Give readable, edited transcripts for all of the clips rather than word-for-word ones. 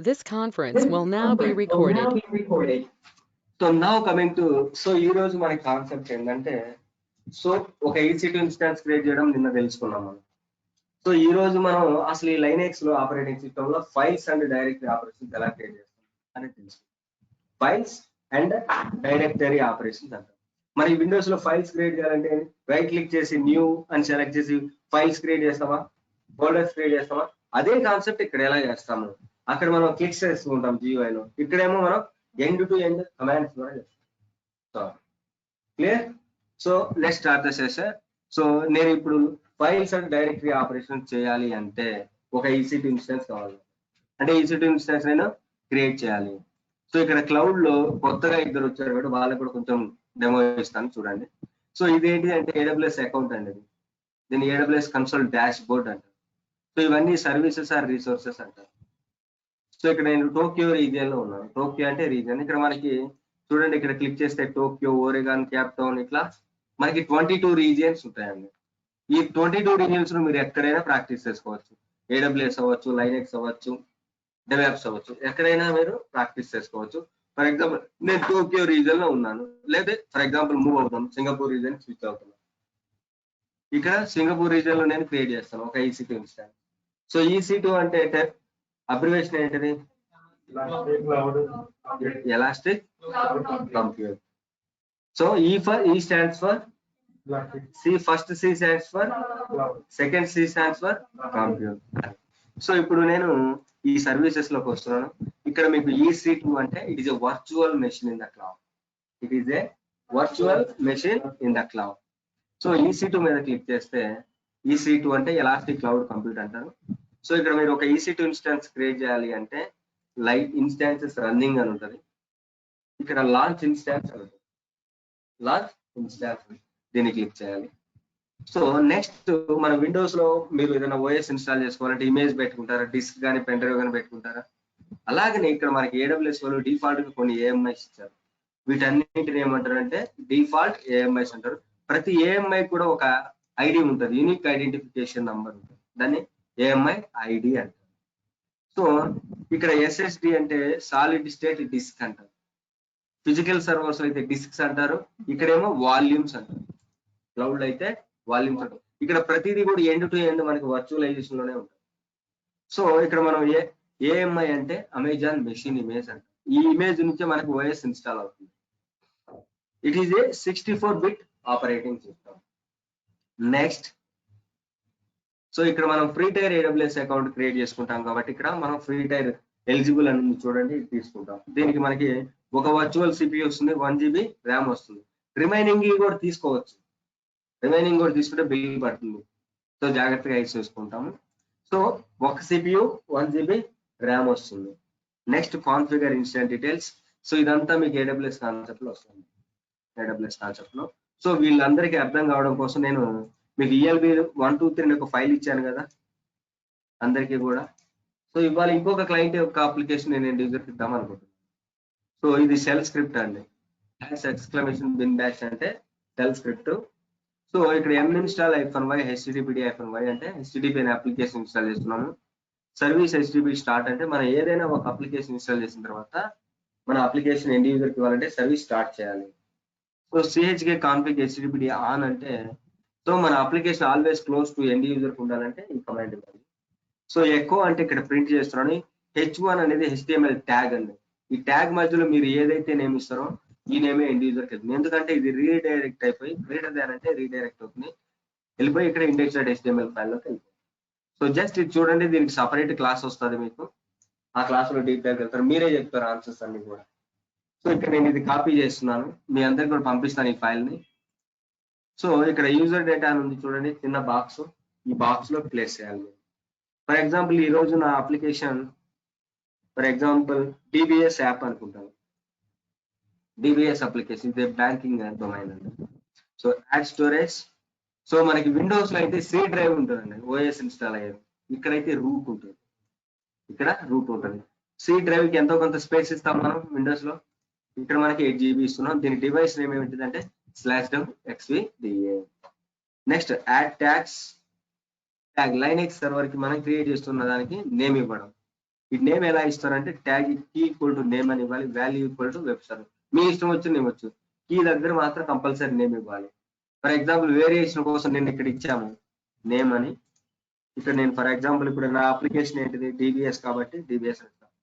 This conference will now be recorded. So now coming to ఈ రోజు మన concept ఏంటంటే ఒక EC2 ఇన్స్టాన్స్ క్రియేట్ చేయడం నిన్న తెలుసుకున్నాం మనం. సో ఈ రోజు మనం అసలు ఈ లైనెక్స్ లో ఆపరేటింగ్ సిస్టమ్ లో ఫైల్స్ అండ్ డైరెక్టరీ ఆపరేషన్స్ ఎలా క్రియేట్ చేస్తాం అనేది తెలుసు. ఫైల్స్ అండ్ డైరెక్టరీ ఆపరేషన్స్ అంటాం. మరి విండోస్ లో ఫైల్స్ క్రియేట్ చేయాలంటే రైట్ క్లిక్ చేసి న్యూ అని సెలెక్ట్ చేసి ఫైల్స్ క్రియేట్ చేస్తామా, ఫోల్డర్స్ క్రియేట్ చేస్తామా? అదే కాన్సెప్ట్ ఇక్కడ ఎలా చేస్తాము, అక్కడ మనం క్లిక్ చేస్తూ ఉంటాం GUI లో. ఇక్కడేమో మనం ఎండ్ టు ఎండ్ కమాండ్స్ ద్వారా చేస్తాం. Clear? So let's start the session. So నేను ఇప్పుడు ఫైల్స్ అండ్ డైరెక్టరీ ఆపరేషన్ చేయాలి అంటే ఒక EC2 ఇన్స్టెన్స్ కావాలి. అంటే EC2 ఇన్స్టెన్స్ నేను క్రియేట్ చేయాలి. సో ఇక్కడ క్లౌడ్ లో కొత్తగా ఇద్దరు వచ్చారు కాబట్టి వాళ్ళకి కూడా కొంచెం డెమో ఇస్తాను చూడండి. సో ఇదేంటి అంటే AWS అకౌంట్ అండి. దీన్ని AWS కన్సోల్ డాష్ బోర్డ్ అంటారు. సో ఇవన్నీ సర్వీసెస్ ఆర్ రిసోర్సెస్ అంటారు. సో ఇక్కడ నేను టోక్యో రీజియన్ లో ఉన్నాను. టోక్యో అంటే రీజియన్. ఇక్కడ మనకి చూడండి, ఇక్కడ క్లిక్ చేస్తే టోక్యో, ఓరెగాన్, క్యాప్ టౌన్, ఇట్లా మనకి 22 రీజియన్స్ ఉంటాయండి. ఈ 22 రీజియన్స్ లో మీరు ఎక్కడైనా ప్రాక్టీస్ చేసుకోవచ్చు. AWS అవ్వచ్చు, లైనెక్స్ అవ్వచ్చు, డెవాప్స్ అవ్వచ్చు, ఎక్కడైనా మీరు ప్రాక్టీస్ చేసుకోవచ్చు. ఫర్ ఎగ్జాంపుల్ నేను టోక్యో రీజియన్ లో ఉన్నాను, లేదా ఫర్ ఎగ్జాంపుల్ మూవ్ అవుతాం, సింగపూర్ రీజియన్ స్విచ్ అవుతున్నాను. ఇక్కడ సింగపూర్ రీజియన్ లో నేను క్రియేట్ చేస్తాను ఒక EC2 ఇన్స్టాన్స్. సో EC2 అంటే అబ్రివేషన్ ఏంటిది? Elastic compute. So E stands for first C stands for second C stands for compute. So ఇప్పుడు నేను ఈ సర్వీసెస్ లోకి వస్తున్నాను. ఇక్కడ మీకు EC2 అంటే it is a virtual machine in the cloud. It is a virtual machine in the cloud. So EC2 మీద click చేస్తే EC2 అంటే ఎలాస్టిక్ క్లౌడ్ కంప్యూట్ అంటారు. సో ఇక్కడ మీరు ఒక EC2 ఇన్స్టాన్స్ క్రియేట్ చేయాలి అంటే లైట్ ఇన్స్టాన్సెస్ రన్నింగ్ అని ఉంటుంది. ఇక్కడ లాంచ్ ఇన్స్టాన్స్ అని ఉంటుంది. లాంచ్ ఇన్స్టాన్స్ దీన్ని క్లిక్ చేయాలి. సో నెక్స్ట్ మన విండోస్ లో మీరు ఏదైనా OS ఇన్స్టాల్ చేసుకోవాలంటే ఇమేజ్ పెట్టుకుంటారా, డిస్క్ కానీ పెన్ డ్రైవ్ కానీ పెట్టుకుంటారా? అలాగనే ఇక్కడ మనకి AWS వాళ్ళు డిఫాల్ట్ గా కొన్ని AMIs ఇచ్చారు. వీటన్నింటిని ఏమంటారంటే డిఫాల్ట్ AMIs అంటారు. ప్రతి AMI కూడా ఒక ఐడి ఉంటుంది, యూనిక్ ఐడెంటిఫికేషన్ నంబర్ ఉంటుంది. దాన్ని AMI ID అంటారు. సో ఇక్కడ SSD అంటే సాలిడ్ స్టేట్ డిస్క్ అంటారు. ఫిజికల్ సర్వర్స్ అయితే డిస్క్స్ అంటారు. ఇక్కడేమో వాల్యూమ్స్ అంటారు. క్లౌడ్ అయితే వాల్యూమ్స్ అంటారు. ఇక్కడ ప్రతిదీ కూడా ఎండ్ టు ఎండ్ మనకి వర్చువలైజేషన్ లోనే ఉంటుంది. సో ఇక్కడ మనం AMI అంటే అమెజాన్ మెషిన్ ఇమేజ్ అంటారు. ఈ ఇమేజ్ నుంచే మనకి OS ఇన్స్టాల్ అవుతుంది. It is a 64-bit operating system. Next, so ఇక్కడ మనం free tyre AWS account create చేసుకుంటాం కాబట్టి ఇక్కడ మనం ఫ్రీ టైర్ ఎలిజిబుల్ అని చూడండి తీసుకుంటాం. దీనికి మనకి ఒక వర్చువల్ CPU వస్తుంది, 1 GB ర్యామ్ వస్తుంది. రిమైనింగ్ కూడా తీసుకోవచ్చు. రిమైనింగ్ కూడా తీసుకుంటే బిల్ పడుతుంది. సో జాగ్రత్తగా యూజ్ చేసుకుంటాము. సో ఒక CPU 1 GB ర్యామ్ వస్తుంది. Next configure instant details. So ఇదంతా మీకు AWS కాన్సెప్ట్ లో వస్తుంది. AWS కాన్సెప్ట్ లో. సో వీళ్ళందరికీ అర్థం కావడం కోసం నేను మీకు ELB 1, 2, 3 ఒక ఫైల్ ఇచ్చాను కదా అందరికీ కూడా. సో ఇవాళ ఇంకొక క్లయింట్ యొక్క అప్లికేషన్ నేను ఎండ్ యూజర్కి ఇద్దాం అనుకుంటున్నాను. సో ఇది షెల్ స్క్రిప్ట్ అండి. !bin-bash అంటే షెల్ స్క్రిప్ట్. సో ఇక్కడ minstall -y httpd-y అంటే HTTP అనే అప్లికేషన్ ఇన్స్టాల్ చేస్తున్నాము. సర్వీస్ HTTP స్టార్ట్ అంటే మనం ఏదైనా ఒక అప్లికేషన్ ఇన్స్టాల్ చేసిన తర్వాత మన అప్లికేషన్ ఎండ్ యూజర్కి ఇవ్వాలంటే సర్వీస్ స్టార్ట్ చేయాలి. So chk config httpd on అంటే సో మన application always close to end యూజర్కి ఉండాలంటే ఈ కమాండ్ ఇవ్వాలి. సో ఎకో అంటే ఇక్కడ ప్రింట్ చేస్తున్నాను. H1 అనేది HTML ట్యాగ్ అండి. ఈ ట్యాగ్ మధ్యలో మీరు ఏదైతే నేమ్ ఇస్తారో ఈ నేమే ఎండ్ యూజర్కి వెళ్తుంది. ఎందుకంటే ఇది రీడైరెక్ట్ అయిపోయి గ్రేటర్ దాన్ అంటే రీడైరెక్ట్ అవుతుంది, వెళ్ళిపోయి ఇక్కడ index.html ఫైల్లోకి వెళ్ళిపోతుంది. సో జస్ట్ ఇది చూడండి, దీనికి సపరేట్ క్లాస్ వస్తుంది మీకు. ఆ క్లాస్ లో డీప్ గా వెళ్తారు, మీరే చెప్తారు ఆన్సర్స్ అన్ని కూడా. సో ఇక్కడ నేను ఇది కాపీ చేస్తున్నాను, మీ అందరికి కూడా పంపిస్తాను ఈ ఫైల్ ని. సో ఇక్కడ యూజర్ డేటా అని ఉంది చూడండి, చిన్న బాక్స్. ఈ బాక్స్ లో ప్లేస్ చేయాలి. ఫర్ ఎగ్జాంపుల్ ఈ రోజు నా application for example DBS app అనుకుంటాను. DBS అప్లికేషన్ ఇది బ్యాంకింగ్ డొమైన్ అండి. So add storage. సో మనకి విండోస్ లో అయితే C డ్రైవ్ ఉంటుందండి, OS ఇన్స్టాల్ అయ్యేది. ఇక్కడైతే రూట్ ఉంటుంది, ఇక్కడ రూట్ ఉంటుంది. C డ్రైవ్ కి ఎంతో కొంత స్పేస్ ఇస్తాం మనం విండోస్ లో. ఇక్కడ మనకి 8 GB ఇస్తున్నాం. దీని డివైస్ నేమ్ ఏమిటంటే /xvda. Next add tag Linux server కి మనం క్రియేట్ చేస్తున్న దానికి నేమ్ ఇవ్వడం. ఈ నేమ్ ఎలా ఇస్తారంటే tag key equal to name అని ఇవ్వాలి, value equal to web server. మీ ఇష్టం వచ్చి నేమ్ వచ్చు, కీ దగ్గర మాత్రం కంపల్సరీ నేమ్ ఇవ్వాలి. ఫర్ ఎగ్జాంపుల్ వేరియేషన్ కోసం నేను ఇక్కడ ఇచ్చాము నేమ్ అని. ఇక్కడ నేను ఫర్ ఎగ్జాంపుల్ ఇప్పుడు నా అప్లికేషన్ ఏంటిది డిబిఎస్ కాబట్టి డిబిఎస్ ఇస్తాను.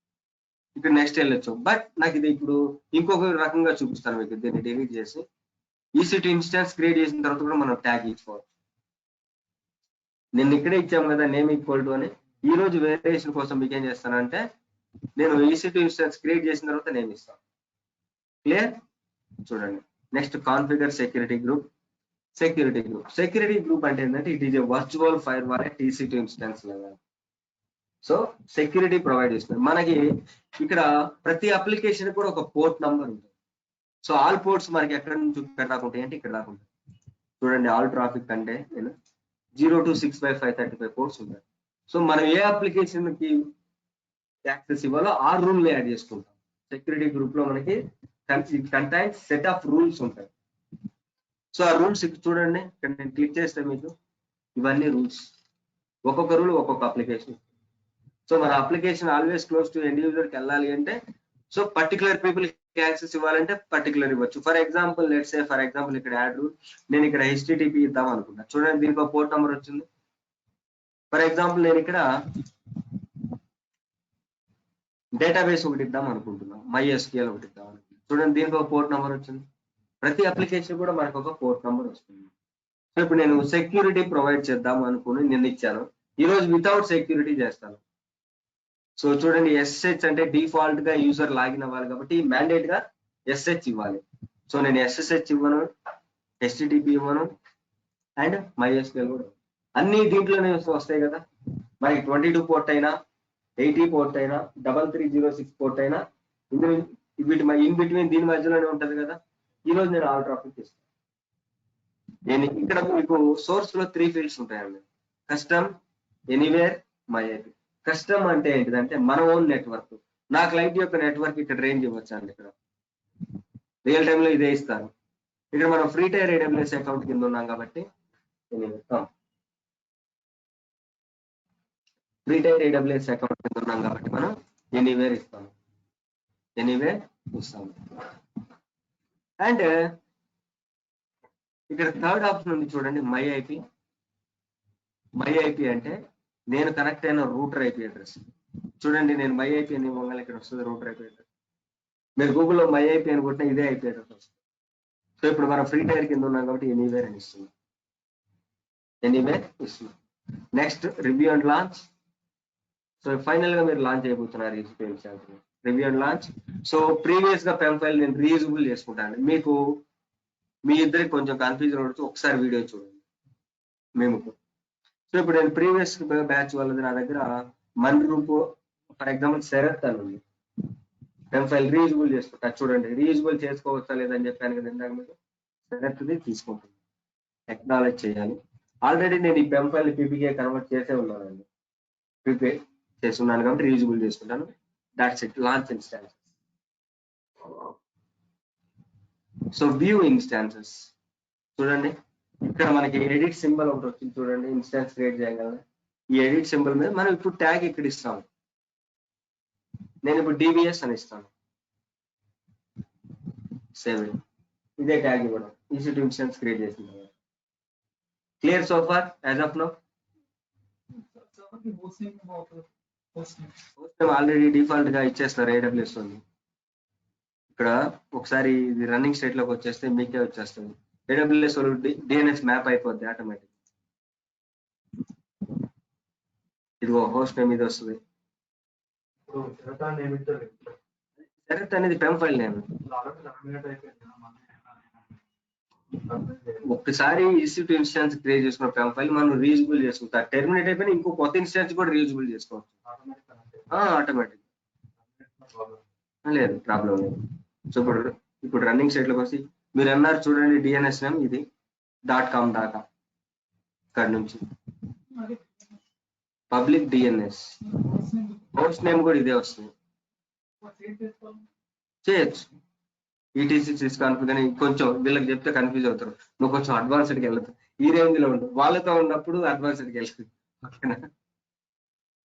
ఇక్కడ నెక్స్ట్ వెళ్ళొచ్చు. బట్ నాకు ఇది ఇప్పుడు ఇంకొక రకంగా చూపిస్తాను మీకు. దీన్ని డిలీట్ చేసి EC2 ఇన్స్టాన్స్ క్రియేట్ చేసిన తర్వాత కూడా మనం ట్యాగ్ ఇచ్చుకోవచ్చు. నేను ఇక్కడే ఇచ్చాము కదా నేమ్ ఈక్వల్ టు అని. ఈ రోజు వేరియేషన్ కోసం మీకు ఏం చేస్తానంటే నేను EC2 ఇన్స్టాన్స్ క్రియేట్ చేసిన తర్వాత నేమ్ ఇస్తాను. క్లియర్? చూడండి next configure security group. Security group అంటే ఏంటంటే it is a virtual fire wall at EC2 instance level. So security provide చేస్తుంది మనకి. ఇక్కడ ప్రతి అప్లికేషన్ కూడా ఒక పోర్ట్ నంబర్ ఉంటుంది. సో ఆల్ పోర్ట్స్ మనకి ఎక్కడ నుంచి ఇక్కడ దాకా ఉంటాయి అంటే ఇక్కడ దాకా ఉంటాయి. చూడండి ఆల్ ట్రాఫిక్ అంటే నేను 0 to 65535 పోర్ట్స్ ఉంటాయి. సో మనం ఏ అప్లికేషన్ కి యాక్సెస్ ఇవ్వాలో ఆ రూల్ ని యాడ్ చేసుకుంటాం. సెక్యూరిటీ గ్రూప్ లో మనకి కంటైన్స్ సెట్ ఆఫ్ రూల్స్ ఉంటాయి. సో ఆ రూల్స్ చూడండి ఇక్కడ నేను క్లిక్ చేస్తే మీకు ఇవన్నీ రూల్స్. ఒక్కొక్క రూల్ ఒక్కొక్క అప్లికేషన్. సో మన application always close to end user కి వెళ్ళాలి అంటే సో పర్టికులర్ పీపుల్ కి యాక్సెస్ ఇవ్వాలంటే పర్టికులర్ ఇవ్వచ్చు. For example let's say for example ఇక్కడ యాడ్ రూల్ నేను ఇక్కడ HTTP ఇద్దాం అనుకుంటా. చూడండి దీనికి ఒక పోర్ట్ నెంబర్ వచ్చింది. ఫర్ ఎగ్జాంపుల్ నేను ఇక్కడ డేటాబేస్ ఒకటి ఇద్దాం అనుకుంటున్నాను, MySQL ఒకటి ఇద్దాం అనుకుంటున్నాను. చూడండి దీనికి ఒక పోర్ట్ నెంబర్ వచ్చింది. ప్రతి అప్లికేషన్ కూడా మనకు ఒక పోర్ట్ నెంబర్ వస్తుంది. సో ఇప్పుడు నేను సెక్యూరిటీ ప్రొవైడ్ చేద్దాం అనుకుని నేను ఇచ్చాను. ఈ రోజు వితౌట్ సెక్యూరిటీ చేస్తాను. సో చూడండి SSH అంటే డిఫాల్ట్ గా యూజర్ లాగిన్ అవ్వాలి కాబట్టి మ్యాండేట్ గా SSH ఇవ్వాలి. సో నేను SSH ఇవ్వను, HTTP ఇవ్వను అండ్ MySQL కూడా. అన్ని దీంట్లోనే వస్తాయి కదా. మనకి 22 పోర్ట్ అయినా 80 పోర్ట్ అయినా 3306 పోర్ట్ అయినా వీటి ఇన్ బిట్వీన్ దీని మధ్యలోనే ఉంటది కదా. ఈ రోజు నేను ఆల్ ట్రాఫిక్ ఇస్తాను. నేను ఇక్కడ మీకు సోర్స్ లో 3 ఫీల్డ్స్ ఉంటాయండి. Custom, anywhere, MyIP. కస్టమ్ అంటే ఏంటిదంటే మన ఓన్ నెట్వర్క్. నా క్లయింట్ యొక్క నెట్వర్క్ ఇక్కడ రేంజ్ ఇవ్వచ్చు అండి. ఇక్కడ రియల్ టైమ్ లో ఇదే ఇస్తాను. ఇక్కడ మనం ఫ్రీ టైర్ AWS అకౌంట్ కింద ఉన్నాం కాబట్టి ఫ్రీ టైర్ AWS అకౌంట్ కింద ఉన్నాం కాబట్టి మనం ఎనీవేర్ ఇస్తాము. అండ్ ఇక్కడ థర్డ్ ఆప్షన్ ఉంది చూడండి, MyIP అంటే నేను కనెక్ట్ అయిన రూటర్ IP అడ్రస్. చూడండి నేను MyIP అని ఇవ్వగానే ఇక్కడ వస్తుంది రూటర్ IP అడ్రస్. మీరు గూగుల్లో MyIP అని కొట్టినా ఇదే IP అడ్రస్ వస్తుంది. సో ఇప్పుడు మనం ఫ్రీ టైర్ కింద ఉన్నాం కాబట్టి ఎనీవేర్ అని ఇస్తున్నాం. Next review and launch. So final గా మీరు లాంచ్ అయిపోతున్నారు review and launch. So previous గా పెన్ ఫైల్ నేను రీయూజబుల్ చేసుకుంటాను. మీకు మీ ఇద్దరికి కొంచెం కన్ఫ్యూజన్ ఉండొచ్చు, ఒకసారి వీడియో చూడండి మేము. సో ఇప్పుడు నేను ప్రీవియస్ బ్యాచ్ వాళ్ళది నా దగ్గర మన గ్రూప్ ఫర్ ఎగ్జాంపుల్ శరత్ అని ఉంది. పెన్ ఫైల్ రీయూజబుల్ చేసుకుంటా. చూడండి రీయూజబుల్ చేసుకోవచ్చా లేదని చెప్పాను కదా ఇందాక మీకు. శరత్ది తీసుకుంటుంది, ఎక్నాలెడ్జ్ చేయాలి. ఆల్రెడీ నేను ఈ పెన్ ఫైల్ PPK కన్వర్ట్ చేసే ఉన్నానండి, ప్రిపేర్ చేసి ఉన్నాను కాబట్టి రీయూజబుల్ చేసుకుంటాను. That's it. Launch instances. So view instances చూడండి ఇక్కడ మనకి ఎడిట్ సింబల్ ఒకటి వచ్చింది చూడండి. ఇన్స్టాన్స్ క్రియేట్ చేయగలరా? ఈ ఎడిట్ సింబల్ మీద మనం ఇప్పుడు ట్యాగ్ ఇక్కడ ఇస్తాము. నేను ఇప్పుడు DBS అని ఇస్తాను. సేవ్ ఇదే ట్యాగ్ ఇవ్వడం EC2 ఇన్స్టాన్స్ క్రియేట్ చేసింది. Clear so far as of now? Already default గా ఇచ్చేస్తారు AWS ఉంది. ఇక్కడ ఒకసారి ఇది రన్నింగ్ స్టేట్ లోకి వచ్చేస్తే మీకే వచ్చేస్తుంది. AWS DNS మ్యాప్ అయిపోద్ది ఆటోమేటిక్. ఇదిగో హోస్ట్ నేమ్ ఇది వస్తుంది. శరత్ అనేది పెన్ ఫైల్ నేమ్. ఒక్కసారి EC2 ఇన్స్టాన్స్ క్రియేట్ చేసుకున్న పెన్ ఫైల్ మనం రీయూజబుల్ చేసుకుంటాం. టెర్మినేట్ అయిపోయినా ఇంకో కొత్త ఇన్స్టాన్స్ కూడా రీయూజబుల్ చేసుకోవచ్చు ఆటోమేటిక్. లేదు ప్రాబ్లం లేదు. సో ఇప్పుడు రన్నింగ్ స్టేట్ లోకి వచ్చి మీరు అన్నారు చూడండి DNS నేమ్ ఇది .com దాకా. ఇక్కడ నుంచి పబ్లిక్ DNS హోస్ట్ నేమ్ కూడా ఇదే వస్తుంది. చేయొచ్చు. ETC కాన్ఫిగర్ అని కొంచెం వీళ్ళకి చెప్తే కన్ఫ్యూజ్ అవుతారు. నువ్వు కొంచెం అడ్వాన్స్డ్కి వెళ్తావు. ఈ రేంజ్ లో ఉండు, వాళ్ళతో ఉన్నప్పుడు అడ్వాన్స్డ్కి వెళ్తుంది. ఓకేనా?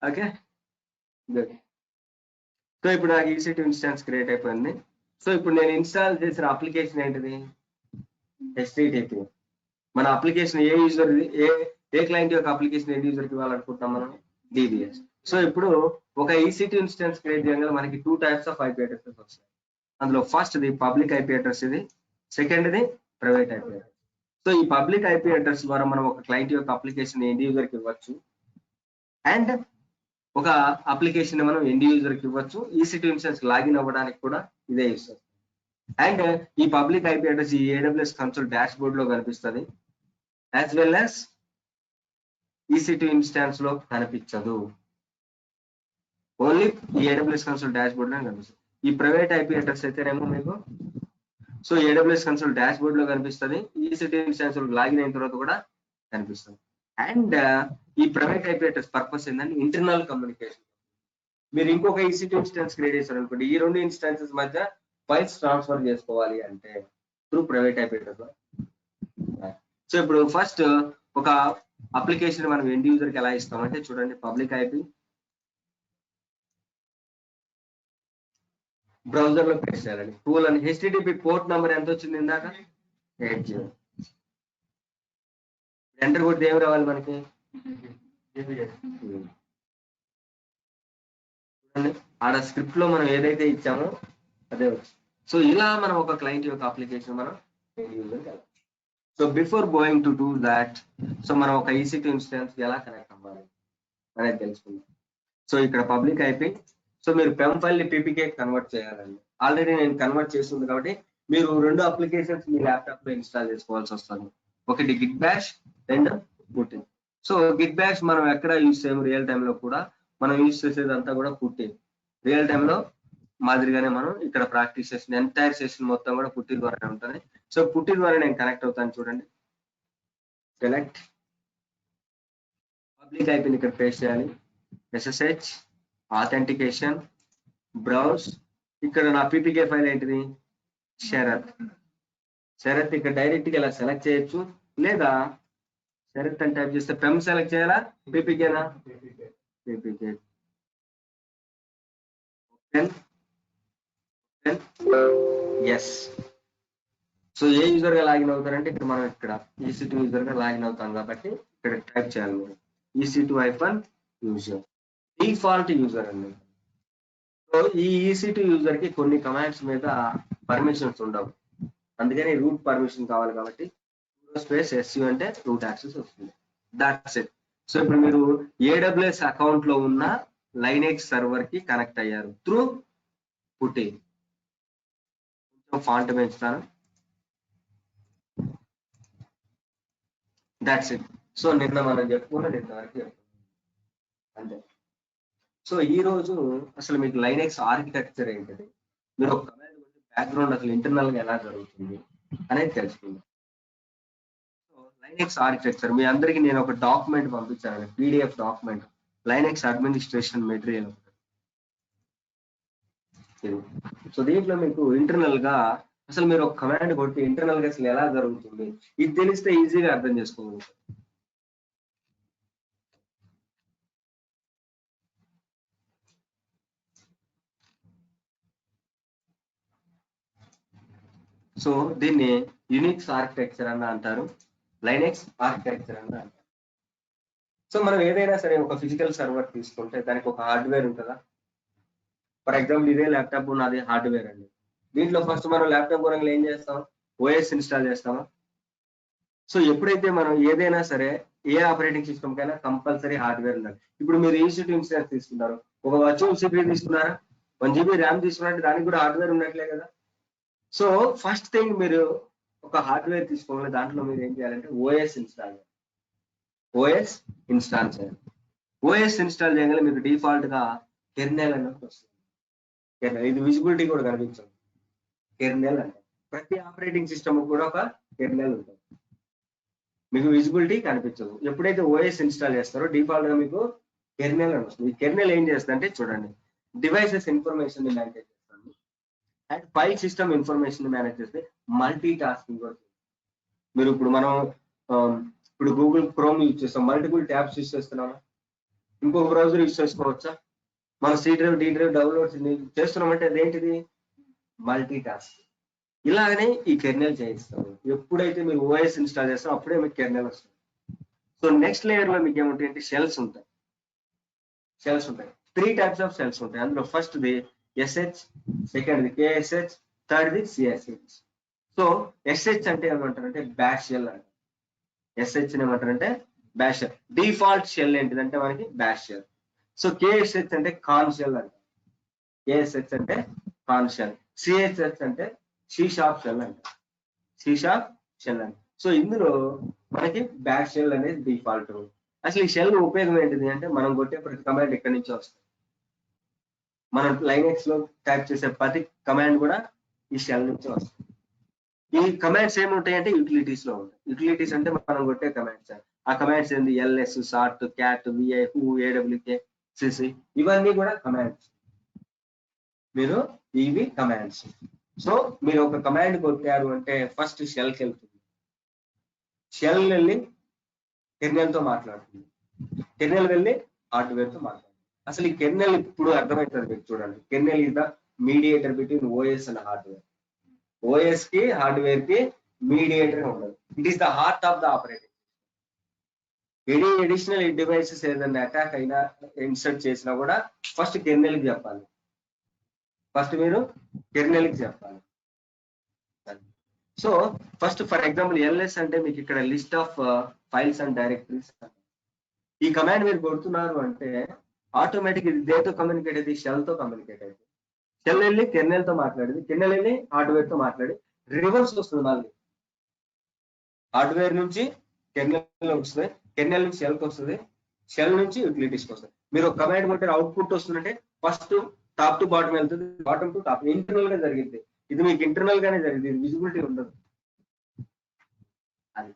Okay good. సో ఇప్పుడు నాకు EC2 ఇన్స్టాన్స్ క్రియేట్ అయిపోయింది. సో ఇప్పుడు నేను ఇన్స్టాల్ చేసిన అప్లికేషన్ ఏంటిది? HTTP. మన అప్లికేషన్ ఏ యూజర్ ఏ క్లయింట్ యొక్క అప్లికేషన్ ఏ యూజర్ కి ఇవ్వాలనుకుంటున్నాం మనం? DBS. సో ఇప్పుడు ఒక EC2 ఇన్స్టాన్స్ క్రియేట్ చేయగానే మనకి 2 టైప్స్ ఆఫ్ IP అడ్రసెస్ వస్తాయి. అందులో first the public IP address, ఇది second the private IP address. So ఈ పబ్లిక్ IP అడ్రస్ ద్వారా మనం ఒక క్లయింట్ యొక్క అప్లికేషన్ ఎండ్ యూజర్ కి ఇవ్వచ్చు, అండ్ ఒక అప్లికేషన్ మనం ఎండ్ యూజర్ కి ఇవ్వచ్చు. EC2 ఇన్స్టాన్స్ లాగిన్ అవ్వడానికి కూడా ఇదే యూస్ చేస్తాం. అండ్ ఈ పబ్లిక్ IP అడ్రస్ ఈ AWS కన్సోల్ డాష్ బోర్డ్ లో కనిపిస్తుంది, as well as EC2 instance లో కనిపించదు. ఓన్లీ ఈ AWS కన్సోల్ డాష్ బోర్డ్ లో కనిపిస్తుంది. ఈ ప్రైవేట్ IP అడ్రస్ అయితేనేమో మీకు so AWS console dash board లో కనిపిస్తుంది, EC2 ఇన్స్టాన్స్ లాగిన్ అయిన తర్వాత కూడా కనిపిస్తుంది. అండ్ ఈ ప్రైవేట్ IP అడ్రస్ పర్పస్ ఏంటంటే ఇంటర్నల్ కమ్యూనికేషన్. మీరు ఇంకొక EC2 ఇన్స్టాన్స్ క్రియేట్ చేశారు అనుకోండి, ఈ రెండు ఇన్స్టాన్సెస్ మధ్య ఫైల్స్ ట్రాన్స్ఫర్ చేసుకోవాలి అంటే through private IP address. So ఇప్పుడు ఫస్ట్ ఒక అప్లికేషన్ మనం ఎండ్ యూజర్ కి ఎలా ఇస్తామంటే చూడండి, పబ్లిక్ IP బ్రౌజర్ లో పేస్ట్ చేయాలండి. టూల్ అని HTTP పోర్ట్ నెంబర్ ఎంత వచ్చింది ఇందాక? 80. ఎంటర్ కొడితే ఏమి రావాలి మనకి? ఆడ స్క్రిప్ట్ లో మనం ఏదైతే ఇచ్చామో అదే వచ్చింది. సో ఇలా మనం ఒక క్లయింట్ యొక్క అప్లికేషన్ మనం so before going to do that, so మనం ఒక EC2 ఇన్స్టాన్స్ ఎలా కనెక్ట్ అవ్వాలి అనేది తెలుసుకుందాం. సో ఇక్కడ పబ్లిక్ IP, సో మీరు పెమ్ ఫైల్ ని PPK కన్వర్ట్ చేయాలండి. ఆల్రెడీ నేను కన్వర్ట్ చేస్తుంది కాబట్టి మీరు రెండు అప్లికేషన్స్ మీ ల్యాప్టాప్ లో ఇన్స్టాల్ చేసుకోవాల్సి వస్తుంది. ఒకటి గిట్ బ్యాష్, రెండు పుట్టిన్. సో గిట్ బ్యాష్ మనం ఎక్కడ యూజ్ చేయము, రియల్ టైమ్ లో కూడా మనం యూజ్ చేసేదంతా కూడా పుట్టిన్. రియల్ టైమ్ లో మాదిరిగానే మనం ఇక్కడ ప్రాక్టీస్ చేసిన ఎంటైర్ సెషన్ మొత్తం కూడా పుట్టి ద్వారానే ఉంటుంది. సో పుట్టి ద్వారా నేను కనెక్ట్ అవుతాను. చూడండి, సెలెక్ట్ పబ్లిక్ IP ని ఇక్కడ పేస్ట్ చేయాలి, SSH ఆథెంటికేషన్, బ్రౌజ్. ఇక్కడ నా PPK ఫైల్ ఏంటిది? షరత్ ఇక్కడ డైరెక్ట్ గా ఇలా సెలెక్ట్ చేయొచ్చు, లేదా షరత్ అని టైప్ చేస్తే పెమ్ సెలెక్ట్ చేయాలా, PPKనా? PPK. ఎస్. సో ఏ యూజర్ గా లాగిన్ అవుతారంటే ఇక్కడ మనం ఇక్కడ EC2 యూజర్ గా లాగిన్ అవుతాం కాబట్టి ఇక్కడ టైప్ చేయాలి మీరు EC2-user, డిఫాల్ట్ యూజర్ అండి. సో ఈ EC2 యూజర్ కి కొన్ని కమాండ్స్ మీద పర్మిషన్స్ ఉండవు, అందుకని రూట్ పర్మిషన్ కావాలి కాబట్టి స్పేస్ SU అంటే రూట్ యాక్సెస్ వస్తుంది. That's it. సో ఇప్పుడు మీరు AWS అకౌంట్ లో ఉన్న లైనెక్స్ సర్వర్ కి కనెక్ట్ అయ్యారు త్రూ పుట్టి. కొంచెం ఫాంట్ పెంచుతాను, దాట్స్ ఇట్. సో నిన్న మనం చెప్పుకున్నది ఇంతవరకు అంతే. సో ఈ రోజు అసలు మీకు లైనెక్స్ ఆర్కిటెక్చర్ ఏంటిది, మీరు ఒక కమాండ్ బ్యాక్గ్రౌండ్ అసలు ఇంటర్నల్ గా ఎలా జరుగుతుంది అనేది తెలుసుకుందాం. సో లైనెక్స్ ఆర్కిటెక్చర్ మీ అందరికి నేను ఒక డాక్యుమెంట్ పంపించాను, PDF document, Linux administration material. So దీంట్లో మీకు ఇంటర్నల్ గా అసలు మీరు ఒక కమాండ్ కొట్టి ఇంటర్నల్ గా అసలు ఎలా జరుగుతుంది ఇది తెలిస్తే ఈజీగా అర్థం చేసుకోవచ్చు. సో దీన్ని యునిక్స్ ఆర్కిటెక్చర్ అన్న అంటారు, లైనెక్స్ ఆర్కిటెక్చర్ అన్న అంటారు. సో మనం ఏదైనా సరే ఒక ఫిజికల్ సర్వర్ తీసుకుంటే దానికి ఒక హార్డ్వేర్ ఉంటుందా? ఫర్ ఎగ్జాంపుల్ ఇదే ల్యాప్టాప్ ఉన్నది హార్డ్వేర్ అండి. దీంట్లో ఫస్ట్ మనం ల్యాప్టాప్ కొనగా ఏం చేస్తాం? OS ఇన్స్టాల్ చేస్తామా? సో ఎప్పుడైతే మనం ఏదైనా సరే ఏ ఆపరేటింగ్ సిస్టమ్ కైనా కంపల్సరీ హార్డ్వేర్ ఉండాలి. ఇప్పుడు మీరు EC2 ఇన్స్టాన్స్ తీసుకున్నారు, ఒక వర్చువల్ CPU తీసుకున్నారా, 1 GB ర్యామ్ తీసుకున్నట్టు దానికి కూడా హార్డ్వేర్ ఉన్నట్లే కదా. సో ఫస్ట్ థింగ్ మీరు ఒక హార్డ్వేర్ తీసుకోవాలి, దాంట్లో మీరు ఏం చేయాలంటే OS ఇన్స్టాల్ చేయాలి. OS ఇన్స్టాల్ చేయగానే మీకు డిఫాల్ట్ గా కెర్నెల్ అన్నది వస్తుంది. కెర్నెల్ ఇది విజిబిలిటీ కూడా కనిపించదు. కెర్నెల్ అంటే ప్రతి ఆపరేటింగ్ సిస్టమ్ కూడా ఒక కెర్నెల్ ఉంటుంది, మీకు విజిబిలిటీ కనిపించదు. ఎప్పుడైతే OS ఇన్స్టాల్ చేస్తారో డిఫాల్ట్ గా మీకు కెర్నెల్ అని వస్తుంది. ఈ కెర్నెల్ ఏం చేస్తుందంటే చూడండి, డివైసెస్ ఇన్ఫర్మేషన్ ని మేనేజ్ చేస్తుంది అండ్ ఫైల్ సిస్టమ్ ఇన్ఫర్మేషన్ ని మేనేజ్ చేస్తే మల్టీ టాస్కింగ్ కూడా. మీరు ఇప్పుడు మనం ఇప్పుడు గూగుల్ క్రోమ్ యూజ్ చేస్తాం, మల్టిపుల్ ట్యాబ్స్ యూజ్ చేస్తున్నామా? ఇంకొక బ్రౌజర్ యూజ్ చేసుకోవచ్చా? మనం C drive D drive downloads చేస్తున్నామంటే అదేంటిది మల్టీ టాస్క్. ఇలాగనే ఈ కెర్నెల్ చేయిస్తాం. ఎప్పుడైతే మీరు ఓఎస్ ఇన్స్టాల్ చేస్తారో అప్పుడే మీకు కెర్నెల్ వస్తుంది. సో నెక్స్ట్ లేయర్ లో మీకు ఏముంటాయంటే షెల్స్ ఉంటాయి. 3 టైప్స్ ఆఫ్ షెల్స్ ఉంటాయి. అందులో first the SH, second the KSH, third the CSH. So SH అంటే ఏమంటారంటే బ్యాష్ షెల్ అంటారు. ఎస్హెచ్ ఏమంటారంటే బ్యాష్ షెల్. డిఫాల్ట్ షెల్ ఏంటిదంటే మనకి బ్యాష్ షెల్. సో కేఎస్హెచ్ అంటే కాన్ షెల్ అంటారు. కేఎస్హెచ్ అంటే కాన్ షెల్. సిఎస్హెచ్ అంటే సి షార్ప్ షెల్ అంటారు. సి షార్ప్ షెల్ అంటారు. సో ఇందులో మనకి బ్యాష్ షెల్ అనేది డిఫాల్ట్. అసలు ఈ షెల్ ఉపయోగం ఏంటిది అంటే మనం కొట్టే ప్రతి కమాండ్ ఇక్కడి నుంచి వస్తుంది. మనం లైనెక్స్ లో టైప్ చేసే ప్రతి కమాండ్ కూడా ఈ షెల్ నుంచి వస్తుంది. ఈ కమాండ్స్ ఏముంటాయి అంటే యూటిలిటీస్ లో ఉంటాయి. యూటిలిటీస్ అంటే మనం కొట్టే కమాండ్స్. ఆ కమాండ్స్ ఏంది LS, sort, cat, VI, who, AWK, CC, ఇవన్నీ కూడా కమాండ్స్. మీరు ఇవి కమాండ్స్. సో మీరు ఒక కమాండ్ కొట్టారు అంటే ఫస్ట్ షెల్కి వెళ్తుంది. షెల్ వెళ్ళి కెర్నెల్ తో మాట్లాడుతుంది. కెర్నెల్ వెళ్ళి హార్డ్వేర్ తో మాట్లాడుతుంది. అసలు ఈ కెర్నెల్ ఇప్పుడు అర్థమవుతుంది మీకు. చూడండి, kernel is the mediator between OS and hardware. OS కి హార్డ్వేర్ కి మీడియేటర్ ఉండదు. It is the heart of the operating. Any additional devices ఏదైనా అటాక్ అయినా ఇన్సర్ట్ చేసినా కూడా ఫస్ట్ కెర్నెల్ కి చెప్పాలి. ఫస్ట్ మీరు కెర్నెల్ కి చెప్పాలి. So first for example LS అంటే మీకు ఇక్కడ list of files and directories. ఈ కమాండ్ మీరు కొడుతున్నారు అంటే ఆటోమేటిక్ ఇది దేంతో కమ్యూనికేట్ అయితే షెల్ తో కమ్యూనికేట్ అయితే షెల్ వెళ్ళి కెర్నెల్ తో మాట్లాడేది, కెర్నెల్ వెళ్ళి హార్డ్వేర్ తో మాట్లాడి రివర్స్ వస్తుంది. మళ్ళీ హార్డ్వేర్ నుంచి కెర్నెల్ వస్తుంది, కెర్నెల్ నుంచి షెల్కి వస్తుంది, షెల్ నుంచి యూటిలిటీస్కి వస్తుంది. మీరు ఒక కమాండ్ కొట్టే అవుట్పుట్ వస్తుందంటే ఫస్ట్ టాప్ టు బాటమ్ వెళ్తుంది, బాటమ్ టు టాప్. ఇంటర్నల్ గా జరిగింది ఇది, మీకు ఇంటర్నల్ గానే జరిగింది, ఇది విజిబిలిటీ ఉండదు. అది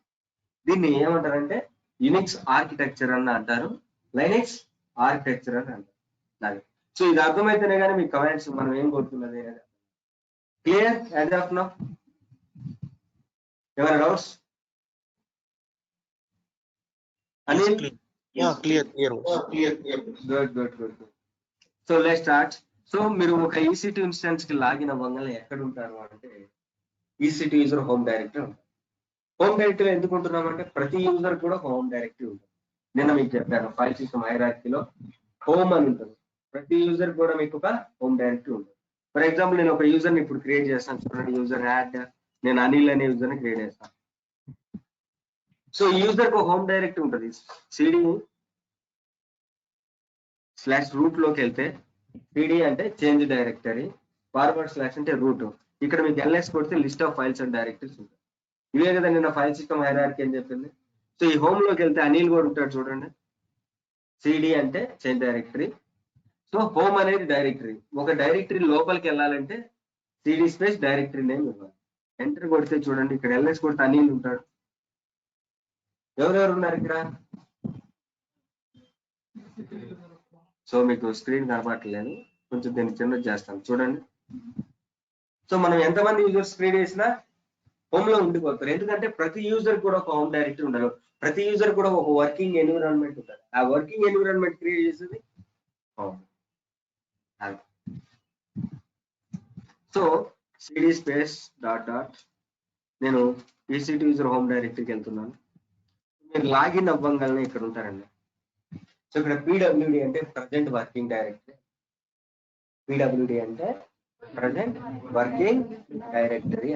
దీన్ని ఏమంటారంటే యునిక్స్ ఆర్కిటెక్చర్ అని అంటారు, లైనెక్స్ ఆర్కిటెక్చర్ అని అంటారు. అది సో ఇది అర్థమైతేనే కానీ మీ కమాండ్స్ మనం ఏం కొడుతున్నది. Clear as of now? ఏమైనా doubts? Anil? Clear. Good. So let's start. So మీరు ఒక EC2 ఇన్స్టెన్స్ కి లాగిన్ అవ్వగానే ఎక్కడ ఉంటారు అంటే EC2 యూజర్ హోమ్ డైరెక్టరీ ఉంటుంది. హోమ్ డైరెక్టరీ ఎందుకు ఉంటున్నామంటే ప్రతి యూజర్ కూడా హోమ్ డైరెక్టరీ ఉంటుంది. నిన్న మీకు చెప్పాను ఫైల్ సిస్టమ్ హైరార్కీలో హోమ్ అని ఉంటుంది. ప్రతి యూజర్ కూడా మీకు ఒక హోమ్ డైరెక్టరీ ఉంటుంది. ఫర్ ఎగ్జాంపుల్ నేను ఒక యూజర్ని ఇప్పుడు క్రియేట్ చేస్తాను. చూడండి, యూజర్ యాడ్, నేను అనిల్ అనే యూజర్ని క్రియేట్ చేస్తాను. సో ఈ యూజర్ కు హోమ్ డైరెక్టరీ ఉంటుంది. CD/రూట్ లోకి వెళ్తే CD అంటే చేంజ్ డైరెక్టరీ, ఫార్వర్డ్/ అంటే రూట్. ఇక్కడ మీకు LS కొడితే list of files and directories ఉంటాయి. ఇవే కదా నిన్న ఫైల్ సిస్టమ్ హైరార్కీ అని చెప్పింది. సో ఈ హోమ్ లోకి వెళ్తే అనిల్ కూడా ఉంటాడు చూడండి. CD అంటే చేంజ్ డైరెక్టరీ. సో హోమ్ అనేది డైరెక్టరీ. ఒక డైరెక్టరీ లోపలికి వెళ్ళాలంటే CD డైరెక్టరీ నేమ్ ఇవ్వాలి. ఎంటర్ కొడితే చూడండి, ఇక్కడ LS కొడితే అనిల్ ఉంటాడు. ఎవరెవరు ఉన్నారు ఇక్కడ? సో మీకు స్క్రీన్ కనపడట్లేదు, కొంచెం దీన్ని చిన్నది చేస్తాను చూడండి. సో మనం ఎంతమంది యూజర్స్ క్రియేట్ చేసినా హోమ్ లో ఉండిపోతారు. ఎందుకంటే ప్రతి యూజర్ కూడా ఒక హోమ్ డైరెక్టరీ ఉండదు. ప్రతి యూజర్ కూడా ఒక వర్కింగ్ ఎన్విరాన్మెంట్ ఉంటుంది. ఆ వర్కింగ్ ఎన్విరాన్మెంట్ క్రియేట్ చేసేది హోమ్. So CD/. నేను EC2 యూజర్ హోమ్ డైరెక్టరీకి వెళ్తున్నాను. మీరు లాగిన్ అవ్వగానే ఇక్కడ ఉంటారండి. సో ఇక్కడ PWD అంటే ప్రజెంట్ వర్కింగ్ డైరెక్టరీ. PWD అంటే ప్రజెంట్ వర్కింగ్ డైరెక్టరీ.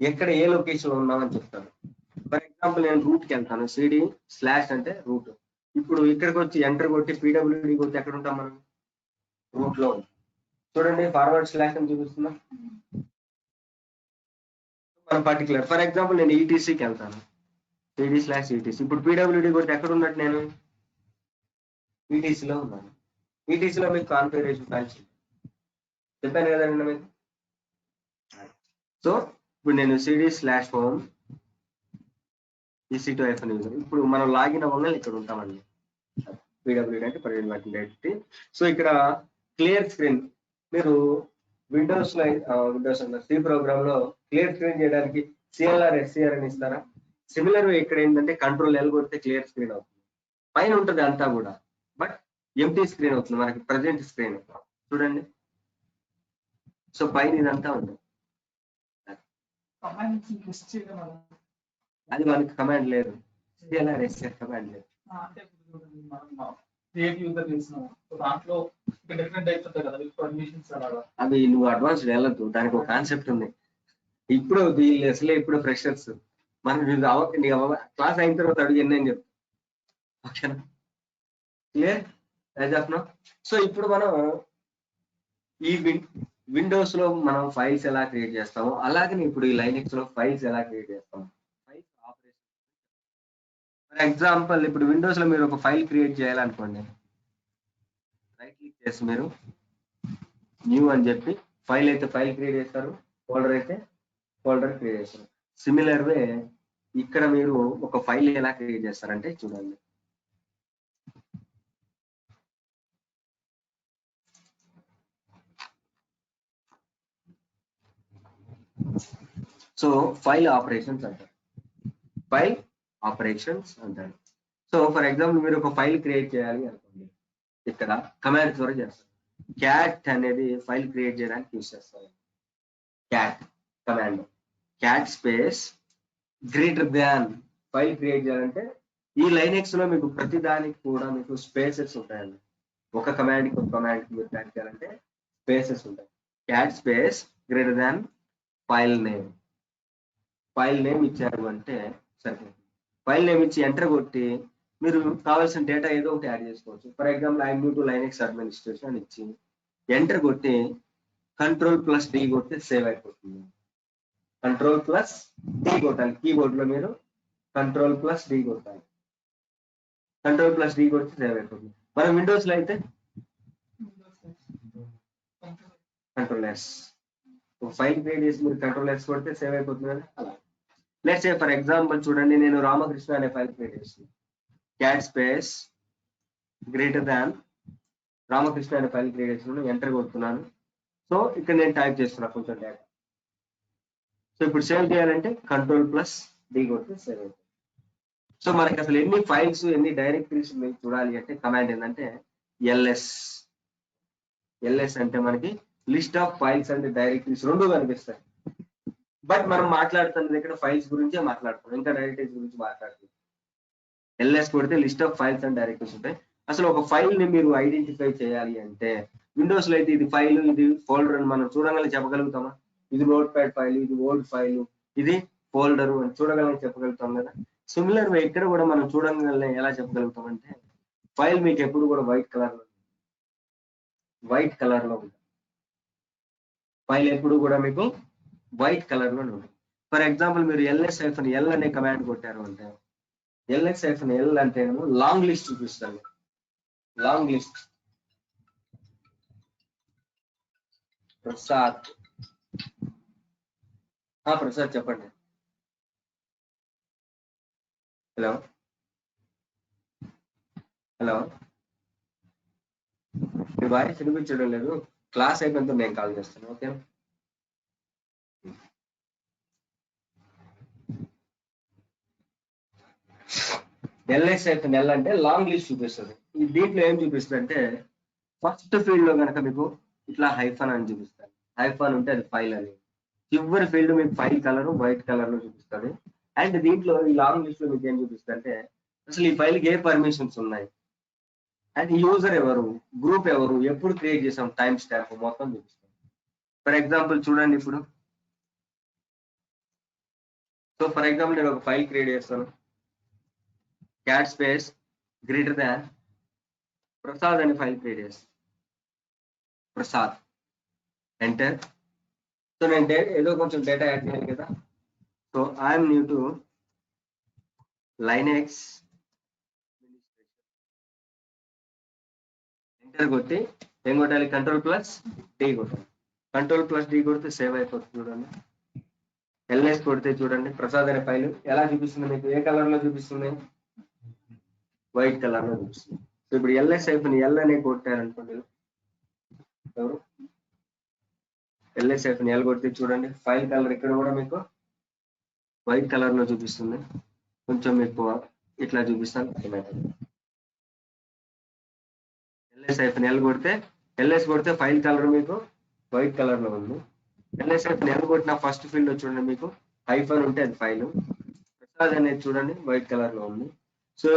ఎక్కడ ఏ లొకేషన్ ఉన్నామని చెప్తాను. ఫర్ ఎగ్జాంపుల్ నేను రూట్కి వెళ్తాను. CD/ అంటే రూట్. ఇప్పుడు ఇక్కడికి వచ్చి ఎంటర్ కొట్టి PWD కొట్టి ఎక్కడ ఉంటాం మనం? రూట్ లో. చూడండి, ఫార్వర్డ్/ అని చూపిస్తున్నా. మనం పర్టికులర్ ఫర్ ఎగ్జాంపుల్ నేను ETCకి వెళ్తాను. CD/ETC. ఇప్పుడు PWD కొట్టి ఎక్కడ ఉన్నట్టు నేను? ETC లో ఉన్నాను. ETC లో మీకు కాన్ఫిగరేషన్ ఫైల్స్ చెప్పాను కదండి మీకు. సో ఇప్పుడు నేను CD/home EC2 యూజర్. ఇప్పుడు మనం లాగిన్ అవ్వగానే ఇక్కడ ఉంటామండి. PWD అంటే ప్రజెంట్ వర్కింగ్ డైరెక్టరీ. సో ఇక్కడ క్లియర్ స్క్రీన్, మీరు విండోస్ అన్న C ప్రోగ్రామ్ లో క్లియర్ స్క్రీన్ చేయడానికి CLR SCR అని ఇస్తారా? సిమిలర్ ఇక్కడ ఏంటంటే Ctrl L కొడితే క్లియర్ స్క్రీన్ అవుతుంది. పైన ఉంటుంది అంతా కూడా, బట్ ఎంటీ స్క్రీన్ అవుతుంది మనకి ప్రజెంట్ స్క్రీన్ చూడండి. సో పైన ఇదంతా ఉంది, అది మనకి కమాండ్ లేదు, కమాండ్ లేదు. అవి నువ్వు అడ్వాన్స్ వెళ్ళద్దు, దానికి ఒక కాన్సెప్ట్ ఉంది. ఇప్పుడు వీళ్ళు అసలే ఇప్పుడు ఫ్రెషర్స్, మనం క్లాస్ అయిన తర్వాత అడిగింది అని చెప్తాను. ఓకేనా, clear as of now. So ఇప్పుడు మనం ఈ విండోస్ లో మనం ఫైల్స్ ఎలా క్రియేట్ చేస్తామో అలాగే ఇప్పుడు ఈ లైనక్స్ లో ఫైల్స్ ఎలా క్రియేట్ చేస్తాము. ఫైల్స్ ఆపరేషన్ ఫర్ ఎగ్జాంపుల్ ఇప్పుడు విండోస్ లో మీరు ఒక ఫైల్ క్రియేట్ చేయాలనుకోండి, రైట్ క్లిక్ చేసి మీరు న్యూ అని చెప్పి ఫైల్ అయితే ఫైల్ క్రియేట్ చేస్తారు, ఫోల్డర్ అయితే ఫోల్డర్ క్రియేట్ చేస్తారు. సిమిలర్ వే ఇక్కడ మీరు ఒక ఫైల్ ఎలా క్రియేట్ చేస్తారంటే చూడండి. సో ఫైల్ ఆపరేషన్స్ అంటారు, ఫైల్ ఆపరేషన్స్ అంటారు. సో ఫర్ ఎగ్జాంపుల్ మీరు ఒక ఫైల్ క్రియేట్ చేయాలి అనుకోండి, ఇక్కడ కమాండ్ ద్వారా చేస్తారు. క్యాట్ అనేది ఫైల్ క్రియేట్ చేయడానికి యూజ్ చేస్తారు. Cat command, cat space greater than file create చేయాలంటే ఈ లైనక్స్ లో మీకు ప్రతి దానికి కూడా మీకు స్పేసెస్ ఉంటాయండి. ఒక కమాండ్ కి ఒక కమాండ్ కి మీరు టైప్ చేయాలంటే స్పేసెస్ ఉంటాయి. Cat space greater than file name, file name ఇచ్చారు అంటే సరిపోతుంది. ఫైల్ నేమ్ ఇచ్చి ఎంటర్ కొట్టి మీరు కావాల్సిన డేటా ఏదో ఒకటి యాడ్ చేసుకోవచ్చు. For example I'm new to Linux administration అని ఇచ్చి ఎంటర్ కొట్టి Ctrl+D కొడితే సేవ్ అయిపోతుంది. Ctrl+D కొట్టాలి, కీబోర్డ్ లో మీరు Ctrl+D కొట్టాలి. Ctrl+D కొడితే సేవ్ అయిపోతుంది. మన విండోస్ లో అయితే Ctrl+S, ఫైల్ క్రియేట్ చేసి మీరు Ctrl+S కొడితే సేవ్ అయిపోతుంది కదా. అలా లెట్స్ సే ఫర్ ఎగ్జాంపుల్ చూడండి, నేను రామకృష్ణ అనే ఫైల్ క్రియేట్ చేస్తాను. Cat space greater than Ramakrishna అనే ఫైల్ క్రియేట్ చేస్తున్నాను, ఎంటర్ కొడుతున్నాను. సో ఇక్కడ నేను టైప్ చేస్తున్నా కొంచెం డేటా. సో ఇప్పుడు సేవ్ చేయాలంటే Ctrl+D కొడితే సేవ్ అవుతుంది. సో మనకి అసలు ఎన్ని ఫైల్స్ ఎన్ని డైరెక్టరీస్ మీకు చూడాలి అంటే కమాండ్ ఏంటంటే LS. LS అంటే మనకి list of files and directories రెండు కనిపిస్తాయి. బట్ మనం మాట్లాడుతున్నది ఇక్కడ ఫైల్స్ గురించే మాట్లాడుతున్నాం, ఇంకా డైరెక్టరీస్ గురించి మాట్లాడుతున్నాం. LS కొడితే list of files and directories ఉంటాయి. అసలు ఒక ఫైల్ ని మీరు ఐడెంటిఫై చేయాలి అంటే విండోస్ లో అయితే ఇది ఫైల్, ఇది ఫోల్డర్ అని మనం చూడగానే చెప్పగలుగుతామా? ఇది నోట్ ప్యాడ్ ఫైల్, ఇది ఓల్డ్ ఫైల్, ఇది ఫోల్డర్ అని చూడగానే చెప్పగలుగుతాం కదా. సిమిలర్ వే ఇక్కడ కూడా మనం చూడగానే ఎలా చెప్పగలుగుతాం అంటే ఫైల్ మీకు ఎప్పుడు కూడా వైట్ కలర్ లో ఉంటుంది. ఫైల్ ఎప్పుడు కూడా మీకు వైట్ కలర్ లో ఉంటుంది. ఫర్ ఎగ్జాంపుల్ మీరు LS-L అనే కమాండ్ కొట్టారు అంటే LS-L అంటే లాంగ్ లిస్ట్ చూపిస్తాను. లాంగ్ లిస్ట్ ప్రసాద్ ప్రసాద్ చెప్పండి. హలో హలో, మీ వాయిస్ వినిపించడం లేదు. క్లాస్ అయిపోయిన నేను కాల్ చేస్తాను. ఓకే, LS-L అంటే లాంగ్ లిస్ట్ చూపిస్తుంది. ఈ దీంట్లో ఏం చూపిస్తుంది అంటే ఫస్ట్ ఫీల్డ్ లో కనుక మీకు ఇట్లా హైఫన్ అని చూపిస్తారు. హైఫన్ ఉంటే అది ఫైల్ అని. చివరి ఫీల్డ్ మీకు ఫైల్ కలర్ వైట్ కలర్ లో చూపిస్తుంది. అండ్ దీంట్లో ఈ లాంగ్ లిస్ట్ లో మీకు ఏం చూపిస్తుంది అంటే అసలు ఈ ఫైల్ కి ఏ పర్మిషన్స్ ఉన్నాయి, అండ్ యూజర్ ఎవరు, గ్రూప్ ఎవరు, ఎప్పుడు క్రియేట్ చేసాం, టైం స్టాంప్ మొత్తం చూపిస్తాం. ఫర్ ఎగ్జాంపుల్ చూడండి ఇప్పుడు. సో ఫర్ ఎగ్జాంపుల్ నేను ఒక ఫైల్ క్రియేట్ చేస్తాను. Cat space greater than Prasad అనే ఫైల్ క్రియేట్ చేస్తాను. ప్రసాద్ ఎంటర్. సో నేను ఏదో కొంచెం డేటా యాడ్ చేయాలి కదా. So I'm new to Linux enter కొట్టి ఏం కొట్టాలి, Ctrl+D కొట్టాలి. Ctrl+D కొడితే సేవ్ అయిపోతుంది. చూడండి LS కొడితే చూడండి ప్రసాద్ అనే ఫైల్ ఎలా చూపిస్తుంది మీకు, ఏ కలర్ లో చూపిస్తుంది, వైట్ కలర్ లో చూపిస్తుంది. సో ఇప్పుడు LS-L అనే కొట్టారనుకోండి, ఎవరు LS-L కొడితే చూడండి ఫైల్ కలర్ ఇక్కడ కూడా మీకు వైట్ కలర్ లో చూపిస్తుంది. కొంచెం ఎక్కువ ఇట్లా చూపిస్తాను. LS-L కొడితే ఫైల్ కలర్ మీకు వైట్ కలర్ లో ఉంది. LS-L కొట్టిన ఫస్ట్ ఫీల్డ్ చూడండి మీకు హైఫన్ ఉంటే అది ఫైల్. ప్రసాద్ అనేది చూడండి వైట్ కలర్ లో ఉంది. సో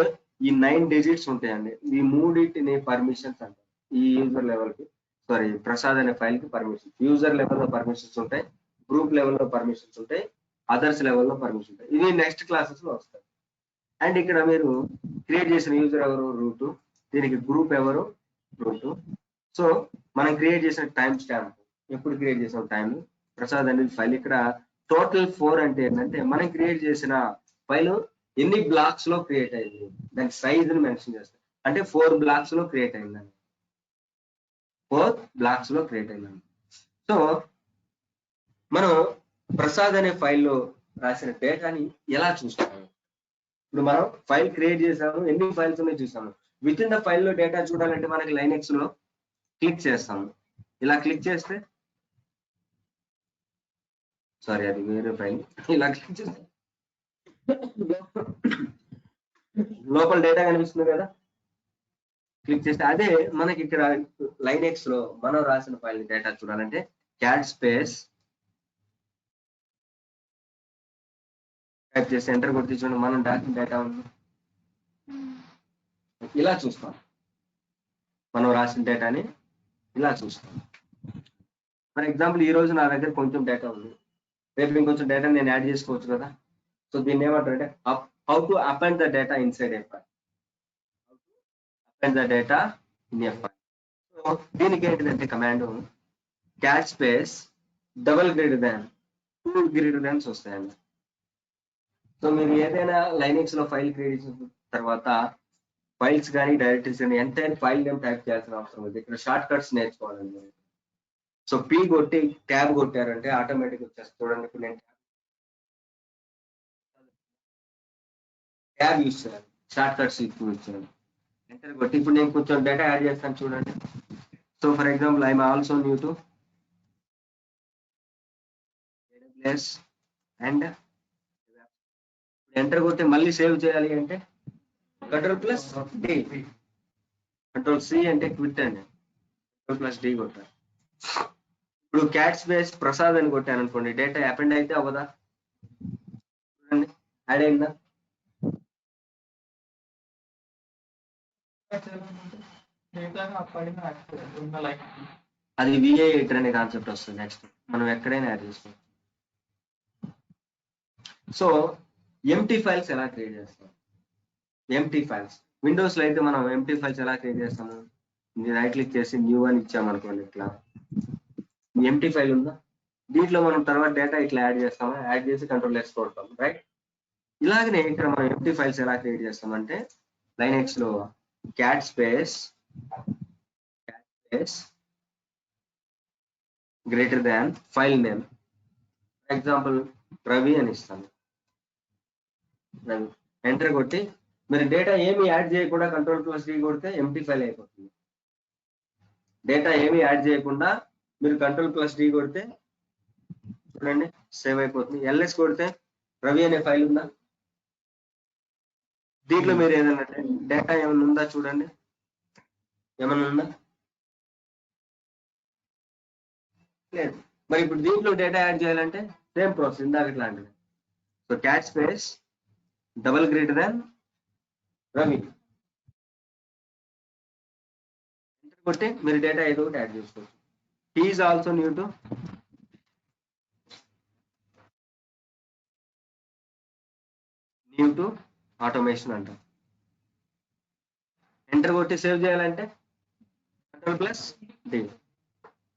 ఈ 9 డిజిట్స్ ఉంటాయండి. ఈ మూడింటిని పర్మిషన్స్ అంటారు. ఈ యూజర్ లెవెల్ కి సారీ ప్రసాద్ అనే ఫైల్ కి పర్మిషన్. యూజర్ లెవెల్లో పర్మిషన్స్ ఉంటాయి, గ్రూప్ లెవెల్లో పర్మిషన్స్ ఉంటాయి, అదర్స్ లెవెల్లో పర్మిషన్ ఉంటాయి. ఇవి నెక్స్ట్ క్లాసెస్ లో వస్తాయి. అండ్ ఇక్కడ మీరు క్రియేట్ చేసిన యూజర్ ఎవరు రూట్, దీనికి గ్రూప్ ఎవరు రూట్. సో మనం క్రియేట్ చేసిన టైం స్టాంప్, ఎప్పుడు క్రియేట్ చేసిన టైం ప్రసాద్ అనేది ఫైల్. ఇక్కడ టోటల్ 4 అంటే ఏంటంటే మనం క్రియేట్ చేసిన ఫైల్ ఎన్ని బ్లాక్స్ లో క్రియేట్ అయింది, దాని సైజ్ ని మెన్షన్ చేస్తాం. అంటే 4 బ్లాక్స్ లో క్రియేట్ అయిందండి, 4 బ్లాక్స్ లో క్రియేట్ అయిందండి. సో మనం ప్రసాద్ అనే ఫైల్లో రాసిన డేటాని ఎలా చూస్తాము? ఇప్పుడు మనం ఫైల్ క్రియేట్ చేసాము, ఎన్ని ఫైల్స్ ఉన్నాయో చూసాము. విత్ ఇన్ ద ఫైల్లో డేటా చూడాలంటే మనకి లైనెక్స్ లో క్లిక్ చేస్తాము. ఇలా క్లిక్ చేస్తే సారీ అది వేరే ఫైల్. ఇలా క్లిక్ చేస్తే లోపల డేటా కనిపిస్తుంది కదా, క్లిక్ చేస్తే అదే మనకి ఇక్కడ లైనెక్స్ లో మనం రాసిన ఫైల్ డేటా చూడాలంటే క్యాట్ స్పేస్ టైప్ చేసి ఎంటర్ కొట్టి చూడండి మనం డేటా ఉంది. ఇలా చూస్తాం, మనం రాసిన డేటాని ఇలా చూస్తాం. ఫర్ ఎగ్జాంపుల్ ఈ రోజు నా దగ్గర కొంచెం డేటా ఉంది, రేపు ఇంకొంచెం డేటా నేను యాడ్ చేసుకోవచ్చు కదా. సో దీన్ని ఏమంటారంటే how to append the data inside a file. Append the data in a file. So దీనికి ఏంటిదంటే command cat space double greater than 2 greater thans వస్తాయండి. సో మీరు ఏదైనా లైనెక్స్ లో ఫైల్ క్రియేట్ చేసిన తర్వాత ఫైల్స్ కానీ డైరెక్టరీస్ కానీ ఎంటైర్ ఫైల్ నేమ్ టైప్ చేయాల్సిన అవసరం ఉంది. ఇక్కడ షార్ట్ కట్స్ నేర్చుకోవాలండి. సో పీ కొట్టి ట్యాబ్ కొట్టారంటే ఆటోమేటిక్ వచ్చేస్తుంది. చూడండి ఇప్పుడు నేను ట్యాబ్ యూస్ చేయాలి, షార్ట్ కట్స్ యూజ్ చేయాలి. ఎంటర్ కొట్టి ఇప్పుడు నేను కొంచెం డేటా యాడ్ చేస్తాను చూడండి. So for example I'm also new to AWS and enter కొట్టి మళ్ళీ సేవ్ చేయాలి అంటే Ctrl+D, Ctrl+C అంటే క్విట్ అండి, Ctrl+D కొట్టాలి. ఇప్పుడు క్యాట్ స్పేస్ ప్రసాద్ అని కొట్టాను అనుకోండి, డేటా అపెండ్ అయితే అవ్వదా? చూడండి యాడ్ అయిందా? అది విఏ ఎడిటర్ అనే కాన్సెప్ట్ వస్తుంది. నెక్స్ట్ మనం ఎక్కడైనా యాడ్ చేసుకోవచ్చు. సో ఎంటీ ఫైల్స్ ఎలా క్రియేట్ చేస్తాం? ఎంటీ ఫైల్స్ విండోస్ లో అయితే మనం ఎంటీ ఫైల్స్ ఎలా క్రియేట్ చేస్తాము? రైట్ క్లిక్ చేసి న్యూ అని ఇచ్చామనుకోండి, ఇట్లా ఎంటీ ఫైల్ ఉందా, దీంట్లో మనం తర్వాత డేటా ఇట్లా యాడ్ చేస్తాము, యాడ్ చేసి Ctrl+S కొడతాం, రైట్. ఇలాగనే ఇక్కడ మనం ఎంటీ ఫైల్స్ ఎలా క్రియేట్ చేస్తామంటే లైనెక్స్ లో cat space greater than file name, for example Ravi అని ఇస్తాను. రవి ఎంటర్ కొట్టి మీరు డేటా ఏమి యాడ్ చేయకుండా Ctrl+D కొడితే ఎంటీ ఫైల్ అయిపోతుంది. డేటా ఏమి యాడ్ చేయకుండా మీరు Ctrl+D కొడితే చూడండి సేవ్ అయిపోతుంది. LS కొడితే రవి అనే ఫైల్ ఉందా, దీంట్లో మీరు ఏదైనా డేటా ఏమైనా ఉందా చూడండి, ఏమైనా ఉందా? లేదు. మరి ఇప్పుడు దీంట్లో డేటా యాడ్ చేయాలంటే సేమ్ ప్రాసెస్ ఇందాక ఇట్లాంటిది. So cat space double greater దాన్ రవి ఎంటర్ కొట్టి మీరు డేటా ఏదో ఒకటి యాడ్ చేసుకోవచ్చు. He is also new to automation అంటాం. ఎంటర్ కొట్టి సేవ్ చేయాలంటే Ctrl+D.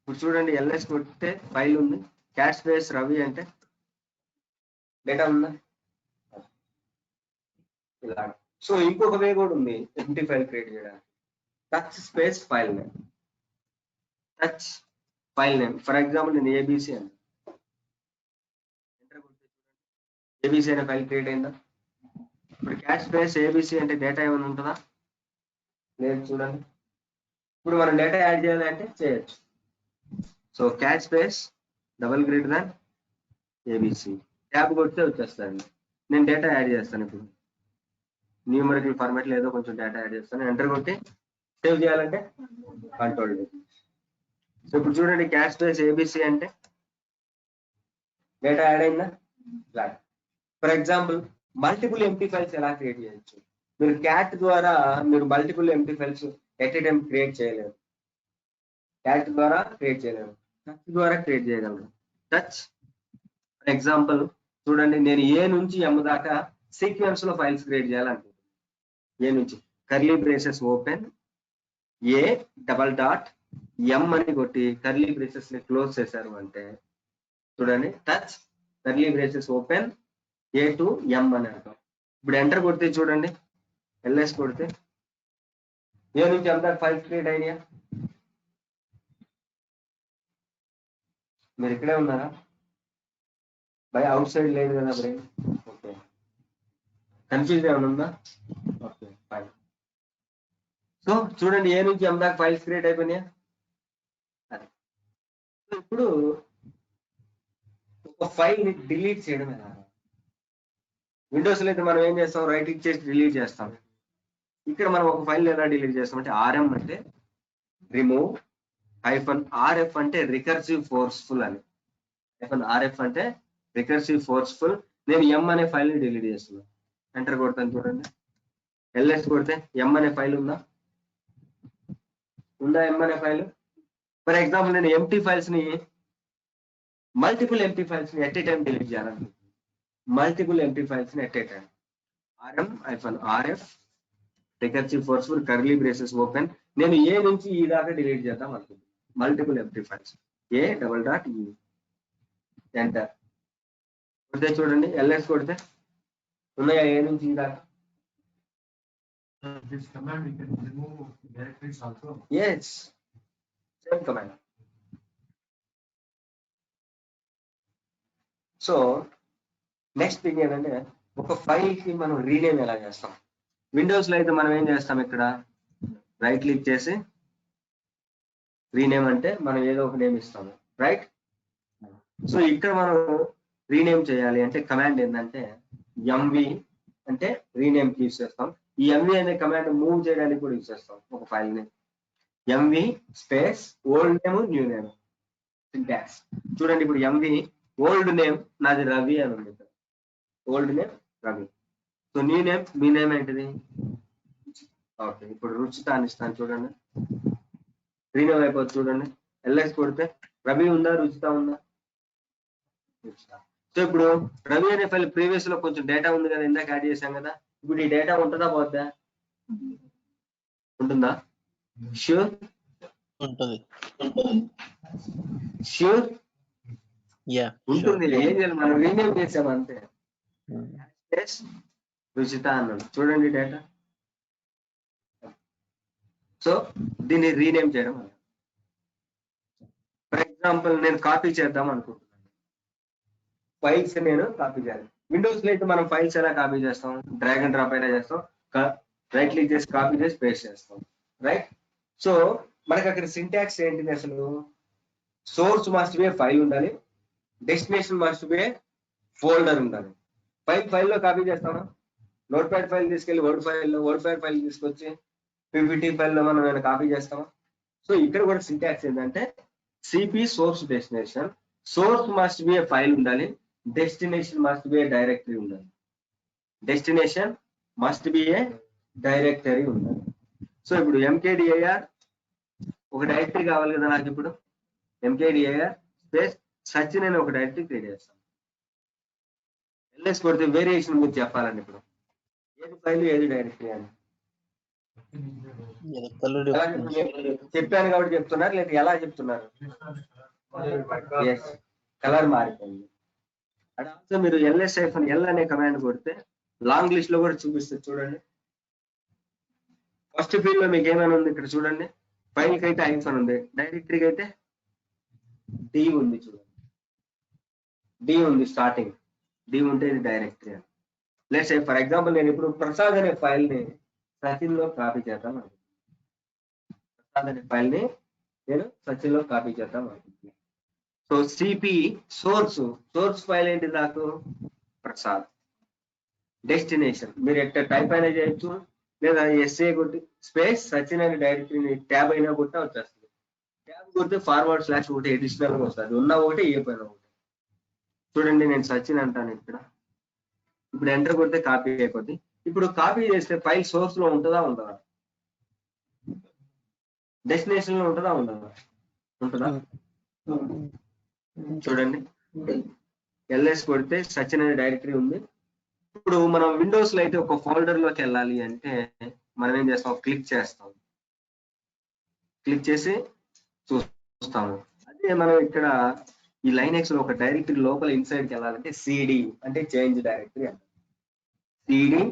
ఇప్పుడు చూడండి LS కొడితే ఫైల్ ఉంది, క్యాట్ స్పేస్ రవి అంటే డేటా ఉందా ఇలా. సో ఇంకొక వే కూడా ఉంది ఎంటీ ఫైల్ క్రియేట్ చేయడానికి. Touch space file name, touch file name. For example నేను ఏబిసి అని ఎంటర్ కొడితే ఏబిసి అనే ఫైల్ క్రియేట్ అయిందా? ఇప్పుడు క్యాట్ స్పేస్ ఏబిసి అంటే డేటా ఏమైనా ఉంటుందా? లేదు. చూడండి ఇప్పుడు మనం డేటా యాడ్ చేయాలి అంటే చేయొచ్చు. So cat space double greater than ABC tab కొడితే వచ్చేస్తాయండి. నేను డేటా యాడ్ చేస్తాను. ఇప్పుడు న్యూమరికల్ ఫార్మాట్ లో ఏదో కొంచెం డేటా యాడ్ చేస్తాను, ఎంటర్ కొట్టి సేవ్ చేయాలంటే కంట్రోల్ డి. సో ఇప్పుడు చూడండి క్యాష్ స్పేస్ ఏబిసి అంటే డేటా యాడ్ అయిందా? For example multiple empty files ఎలా క్రియేట్ చేయొచ్చు? మీరు క్యాట్ ద్వారా మీరు multiple empty files at a time create చేయలేరు. క్యాట్ ద్వారా క్రియేట్ చేయలేరు, టచ్ ద్వారా క్రియేట్ చేయగలరు. టచ్ ఫర్ ఎగ్జాంపుల్ చూడండి, నేను ఏ నుంచి ఎం దాకా సీక్వెన్స్ లో ఫైల్స్ క్రియేట్ చేయాలనుకుంటున్నాను. ఏ నుంచి curly braces open A double dot M అని కొట్టి కర్లీ బ్రేసెస్ ని క్లోజ్ చేశారు అంటే చూడండి, touch curly braces open A to M అని అర్థం. ఇప్పుడు ఎంటర్ కొడితే చూడండి, ఎల్ఎస్ కొడితే ఏ నుంచి ఎంత ఫైల్స్ క్రియేట్ అయినాయా? మీరు ఇక్కడే ఉన్నారా? బై అవుట్ సైడ్ లేదు కదా బ్రెయిన్. ఓకే, కన్ఫ్యూజ్ ఏమైనా ఉందా? Okay fine. సో చూడండి, ఏ నుంచి ఎం దాకా ఫైల్స్ క్రియేట్ అయిపోయినాయా? ఇప్పుడు ఒక ఫైల్ ని డిలీట్ చేయడం ఎలా? విండోస్ లో అయితే మనం ఏం చేస్తాం, రైట్ క్లిక్ చేసి డిలీట్ చేస్తాం. ఇక్కడ మనం ఒక ఫైల్ ఎలా డిలీట్ చేస్తాం అంటే ఆర్ఎం అంటే రిమూవ్ -RF అంటే రికర్సివ్ ఫోర్స్ఫుల్ అని. -RF అంటే రికర్సివ్ ఫోర్స్ఫుల్. నేను ఎం అనే ఫైల్ ని డిలీట్ చేస్తున్నాను. ఎంటర్ కొడతాను చూడండి, ఎల్ఎస్ కొడితే ఎం అనే ఫైల్ ఉందా? ఎం అనే ఫైల్. ఫర్ ఎగ్జాంపుల్ నేను ఎంటీ ఫైల్స్ ని మల్టిపుల్ ఎంటీ ఫైల్స్ ని ఎట్ ఏ టైం డిలీట్ చేయాలనుకుంటున్నాను. మల్టిపుల్ ఎంటీ ఫైల్స్ ని at a time RM-RF recursive forceful curly braces open. నేను ఏ నుంచి ఈ దాకా డిలీట్ చేద్దాం అనుకుంటున్నాను. మల్టిపుల్ ఎంటీ ఫైల్స్ ఏ డబల్ డాట్ ఈ ఎంటర్ కొడితే చూడండి, ఎల్ఎస్ కొడితే ఉన్నాయా ఏ నుంచి ఈ దాకా? This command we can remove directories also. Yes, same command. So next thing ఏంటంటే ఒక ఫైల్ కి మనం రీనేమ్ ఎలా చేస్తాం? విండోస్ లో అయితే మనం ఏం చేస్తాం, ఇక్కడ రైట్ క్లిక్ చేసి రీనేమ్ అంటే మనం ఏదో ఒక నేమ్ ఇస్తాము, రైట్? సో ఇక్కడ మనం రీనేమ్ చేయాలి అంటే కమాండ్ ఏంటంటే ఎంవి అంటే రీనేమ్ కి యూస్ చేస్తాం. ఈ ఎంవి అనే కమాండ్ మూవ్ చేయడానికి కూడా యూస్ చేస్తాం ఒక ఫైల్ ని. MV space old name new name syntax. చూడండి, ఇప్పుడు ఎంవి ఓల్డ్ నేమ్ నాది రవి అని ఉంది. Old name Ravi. So new name, మీ నేమ్ ఏంటిది? ఓకే, ఇప్పుడు రుచిత అని ఇస్తాను చూడండి, రీనేమ్ అయిపోతుంది చూడండి. ఎల్ఎస్ కొడితే రవి ఉందా, రుచిత ఉందా? సో ఇప్పుడు రవి అనే ఫైల్ ప్రీవియస్ లో కొంచెం డేటా ఉంది కదా, ఇందాక యాడ్ చేశాం కదా. ఇప్పుడు ఈ డేటా ఉంటుందా పోద్దా? ఉంటుందా? ష్యూర్ ఉంటుంది. ష్యూర్ Yeah, ఉంటుంది. sure. ఏం చేయాలి, మనం రీనేమ్ చేసాం అంతే. రుచిత అన్నాడు చూడండి డేటా. సో దీన్ని రీనేమ్ చేయడం. ఫర్ ఎగ్జాంపుల్ నేను కాపీ చేద్దాం అనుకుంటున్నాను, ఫైల్స్ నేను కాపీ చేయాలి. విండోస్ లో అయితే మనం ఫైల్స్ ఎలా కాపీ చేస్తాం? డ్రాగ్ అండ్ డ్రాప్ అయినా చేస్తాం, రైట్ క్లిక్ చేసి కాపీ చేసి పేస్ట్ చేస్తాం, రైట్? సో మనకి అక్కడ సింటాక్స్ ఏంటిది అసలు? సోర్స్ మస్ట్ బి ఫైల్ ఉండాలి, డెస్టినేషన్ మస్ట్ బి ఫోల్డర్ ఉండాలి. ఫైల్లో కాపీ చేస్తామా? నోట్ ప్యాడ్ ఫైల్ తీసుకెళ్ళి వర్డ్ ఫైల్ తీసుకొచ్చి PPT ఫైల్లో మనం ఏమైనా కాపీ చేస్తామా? సో ఇక్కడ కూడా సింటాక్స్ ఏంటంటే CP source destination. Source must B file ఉండాలి, డెస్టినేషన్ మస్ట్ బి డైరెక్టరీ ఉండాలి. డెస్టినేషన్ మస్ట్ బి డైరెక్టరీ ఉండాలి. సో ఇప్పుడు MKDIR ఒక డైరెక్టరీ కావాలి కదా నాకు. ఇప్పుడు MKDIR స్పేస్ సర్చ్ నేను ఒక డైరెక్టరీ క్రియేట్ చేస్తాను. ఎల్ఎస్ కొడితే వేరియేషన్ గురించి చెప్పాలండి. ఇప్పుడు ఏది ఫైల్ ఏది డైరెక్టరీ అని చెప్పాను కాబట్టి చెప్తున్నారు, లేదా ఎలా చెప్తున్నారు? కలర్ మారిపోయింది. అదే మీరు LS-L అనే కమాండ్ కొడితే లాంగ్ లిస్ట్ లో కూడా చూపిస్తుంది చూడండి. ఫస్ట్ ఫీల్డ్ లో మీకు ఏమైనా ఉంది ఇక్కడ చూడండి. ఫైల్ కి అయితే ఐఫోన్ ఉంది, డైరెక్టరీకి అయితే డి ఉంది చూడండి. డి ఉంది, స్టార్టింగ్ డి ఉంటే ఇది డైరెక్టరీ అని. లెట్స్ సే ఫర్ ఎగ్జాంపుల్ నేను ఇప్పుడు ప్రసాద్ అనే ఫైల్ ని సచిన్ లో కాపీ చేద్దాం అనుకుంటున్నాను. ప్రసాద్ అనే ఫైల్ ని నేను సచిన్ లో కాపీ చేద్దాం అనుకుంటున్నాను. సో సిపి సోర్స్ ఫైల్ ఏంటి నాకు? ప్రసాద్. డెస్టినేషన్ మీరు ఎట్లా టైప్ అయినా చేయొచ్చు, లేదా ఎస్ఏ కొట్టి స్పేస్ సచిన్ అనే డైరెక్టరీని ట్యాబ్ అయినా కొట్టినా వచ్చేస్తుంది. ట్యాబ్ కొడితే ఫార్వర్డ్ స్లాష్ ఒకటి అడిషనల్ గా వస్తుంది, ఉన్న ఒకటి ఏ పైన ఒకటి. చూడండి నేను సచిన్ అంటాను ఇక్కడ, ఇప్పుడు ఎంటర్ కొడితే కాపీ అయిపోద్ది. ఇప్పుడు కాపీ చేస్తే ఫైల్ సోర్స్ లో ఉంటుందా ఉండదా, డెస్టినేషన్ లో ఉంటుందా ఉండదా, ఉంటుందా? చూడండి ఎల్ఎస్ కొడితే సచిన్ అనే డైరెక్టరీ ఉంది. ఇప్పుడు మనం విండోస్ లో అయితే ఒక ఫోల్డర్ లోకి వెళ్ళాలి అంటే మనం ఏం చేస్తాం, క్లిక్ చేస్తాం, క్లిక్ చేసి చూస్తాము. అదే మనం ఇక్కడ ఈ లైనెక్స్ లో ఒక డైరెక్టరీ లోపల ఇన్సైడ్కి వెళ్ళాలంటే సిడి అంటే చేంజ్ డైరెక్టరీ అంట. CD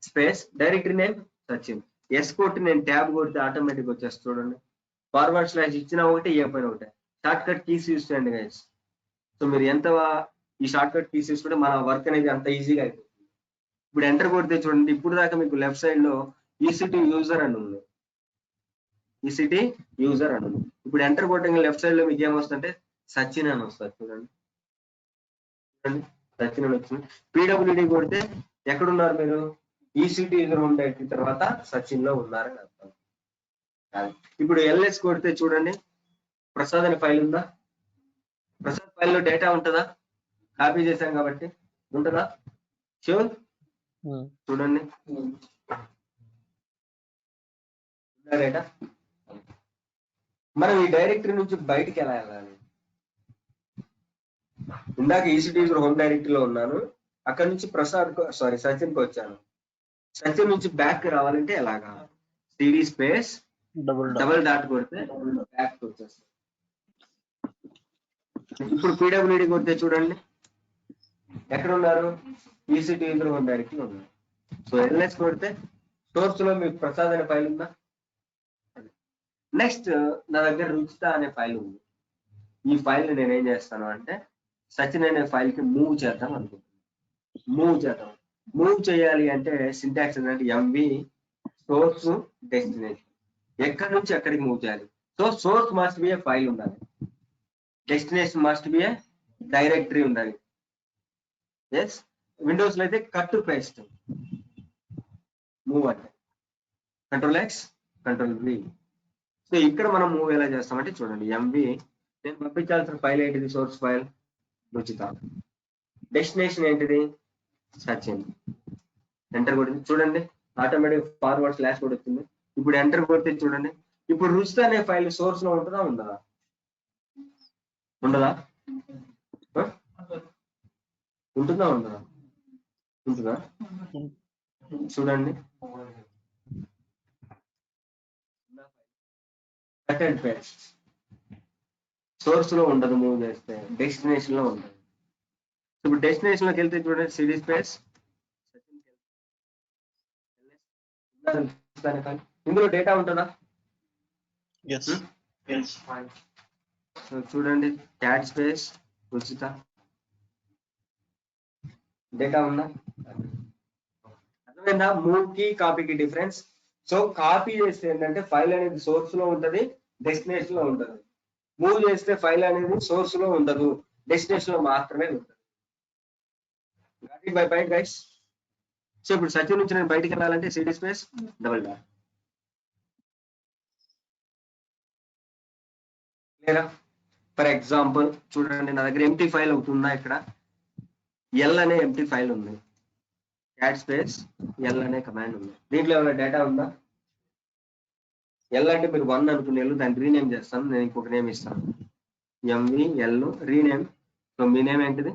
space directory name Sachin, S కొట్టి నేను ట్యాబ్ కొడితే ఆటోమేటిక్ వచ్చేస్తుంది. చూడండి ఫార్వర్డ్ స్లాష్ ఇచ్చిన ఒకటి ఏ పైన ఒకటి. షార్ట్ కట్ కీస్ యూస్ చేయండి గైస్. సో మీరు ఎంత ఈ షార్ట్ కట్ కీస్ యూస్ కూడా మన వర్క్ అనేది అంత ఈజీగా అయిపోతుంది. ఇప్పుడు ఎంటర్ కొడితే చూడండి, ఇప్పుడు దాకా మీకు లెఫ్ట్ సైడ్ లో ఈసిటీ యూజర్ అని ఉంది, ఈసిటీ యూజర్ అని ఉంది. ఇప్పుడు ఎంటర్ కొట్టంగా లెఫ్ట్ సైడ్ లో మీకు ఏమొస్తుందంటే సచిన్ అని వస్తుంది. చూడండి చూడండి సచిన్ అని వచ్చింది. పీడబ్ల్యూడి కొడితే ఎక్కడున్నారు మీరు, ఈసిటీ యూజర్ ఉండే తర్వాత సచిన్ లో ఉన్నారని అర్థం. ఇప్పుడు ఎల్ఎస్ కొడితే చూడండి ప్రసాద్ అనే ఫైల్ ఉందా, ప్రసాద్ ఫైల్లో డేటా ఉంటుందా, కాపీ చేశాం కాబట్టి ఉంటుందా, షూర్. చూడండి డేటా. మనం ఈ డైరెక్టరీ నుంచి బయటికి ఎలా వెళ్ళాలి, ఇందాక ఈసిటీ యూజర్ హోమ్ డైరెక్టరీలో ఉన్నాను, అక్కడ నుంచి సచిన్కి వచ్చాను. సచిన్ నుంచి బ్యాక్ రావాలంటే ఎలాగా, సిడి స్పేస్ డబల్ డాట్ కొడితే బ్యాక్ వచ్చేస్తుంది. ఇప్పుడు పీడబ్ల్యూడి కొడితే చూడండి ఎక్కడ ఉన్నారు, ఈసిటీ యూజర్ హోమ్ డైరెక్టరీలో ఉన్నారు. సో ఎల్ఎస్ కొడితే సోర్స్ లో మీకు ప్రసాద్ అనే ఫైల్ ఉందా. నెక్స్ట్ నా దగ్గర రుచిత అనే ఫైల్ ఉంది. ఈ ఫైల్ నేను ఏం చేస్తాను అంటే సచిన్ అనే ఫైల్ కి మూవ్ చేద్దాం అనుకుంటున్నాను. మూవ్ చేయాలి అంటే సింటాక్స్ ఏంటంటే ఎంవి సోర్స్ డెస్టినేషన్, ఎక్కడి నుంచి ఎక్కడికి మూవ్ చేయాలి. So source must be a file ఉండాలి, destination must be a directory ఉండాలి. ఎస్ విండోస్ లో అయితే కట్ టు పేస్ట్, మూవ్ అంటే control X control V. So ఇక్కడ మనం మూవ్ ఎలా చేస్తామంటే చూడండి ఎంవి నేను పంపించాల్సిన ఫైల్ ఏంటిది, సోర్స్ ఫైల్ రుచిత, డెస్టినేషన్ ఏంటిది సచిన్. ఎంటర్ కొట్టింది చూడండి ఆటోమేటిక్ ఫార్వర్డ్ స్లాష్ కూడా వచ్చింది. ఇప్పుడు ఎంటర్ కొడితే చూడండి ఇప్పుడు రుచిత అనే ఫైల్ సోర్స్ లో ఉంటుందా ఉండదా, ఉంటుందా, ఉంటుందా ఉండదా, ఉంటుందా. చూడండి కట్ అండ్ పేస్ట్, సోర్స్ లో ఉండదు, మూవ్ చేస్తే డెస్టినేషన్ లో ఉంటుంది. ఇప్పుడు డెస్టినేషన్ లోకి వెళ్తే చూడండి సిడి స్పేస్ ఇందులో డేటా ఉంటుందా, చూడండి క్యాట్ స్పేస్ రుచిత డేటా ఉందా, అర్థమైందా మూవ్ కి కాపీకి డిఫరెన్స్. సో కాపీ చేస్తే ఏంటంటే ఫైల్ అనేది సోర్స్ లో ఉంటది, డెస్టినేషన్ లో ఉంటది. మూవ్ చేస్తే ఫైల్ అనేది సోర్స్ లో ఉండదు, డెస్టినేషన్ లో మాత్రమే ఉంటుంది. By bye guys. సో ఇప్పుడు సచిన్ నుంచి నేను బయటికి వెళ్ళాలంటే సిడి స్పేస్ డబల్ డాట్ లేదా. ఫర్ ఎగ్జాంపుల్ చూడండి నా దగ్గర ఎంటీ ఫైల్ ఒకటి ఉందా, ఇక్కడ ఎల్ అనే ఎంటీ ఫైల్ ఉంది, క్యాట్ స్పేస్ ఎల్ అనే కమాండ్ ఉంది. దీంట్లో ఏమైనా డేటా ఉందా, ఎల్ అంటే మీరు 1 అనుకునే దాన్ని రీనేమ్ చేస్తాను, నేను ఇంకొక నేమ్ ఇస్తాను ఎంవి ఎల్ రీనేమ్. సో మీ నేమ్ ఏంటిది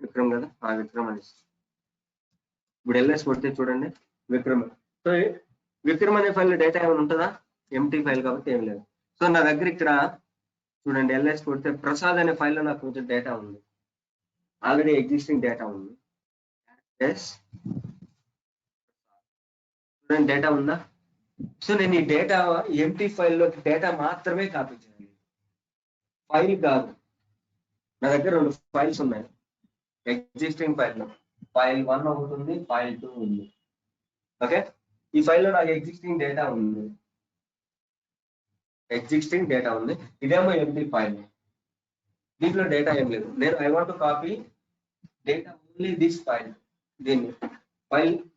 విక్రమ్ కదా, విక్రమ్ అని. ఇప్పుడు ఎల్ఎస్ కొడితే చూడండి విక్రమ్. సో విక్రమ్ అనే ఫైల్ డేటా ఏమైనా ఉంటుందా, ఎంటీ ఫైల్ కాబట్టి ఏం లేదు. సో నా దగ్గర ఇక్కడ చూడండి ఎల్ఎస్ కొడితే ప్రసాద్ అనే ఫైల్లో నాకు కొంచెం డేటా ఉంది, ఆల్రెడీ ఎగ్జిస్టింగ్ డేటా ఉంది. చూడండి డేటా ఉందా. సో నేను ఈ డేటా ఎంటీ ఫైల్లోకి డేటా మాత్రమే కాపీ చేయాలి, ఫైల్ కాదు. నా దగ్గర 2 ఫైల్స్ ఉన్నాయి ఎగ్జిస్టింగ్ ఫైల్, ఫైల్ 1 ఒకటి ఉంది, ఫైల్ 2 ఉంది. ఓకే ఈ ఫైల్లో నాకు ఎగ్జిస్టింగ్ డేటా ఉంది, ఇదేమో ఎంటీ ఫైల్, దీంట్లో డేటా ఏం లేదు. నేను I want to copy data only this file, దీన్ని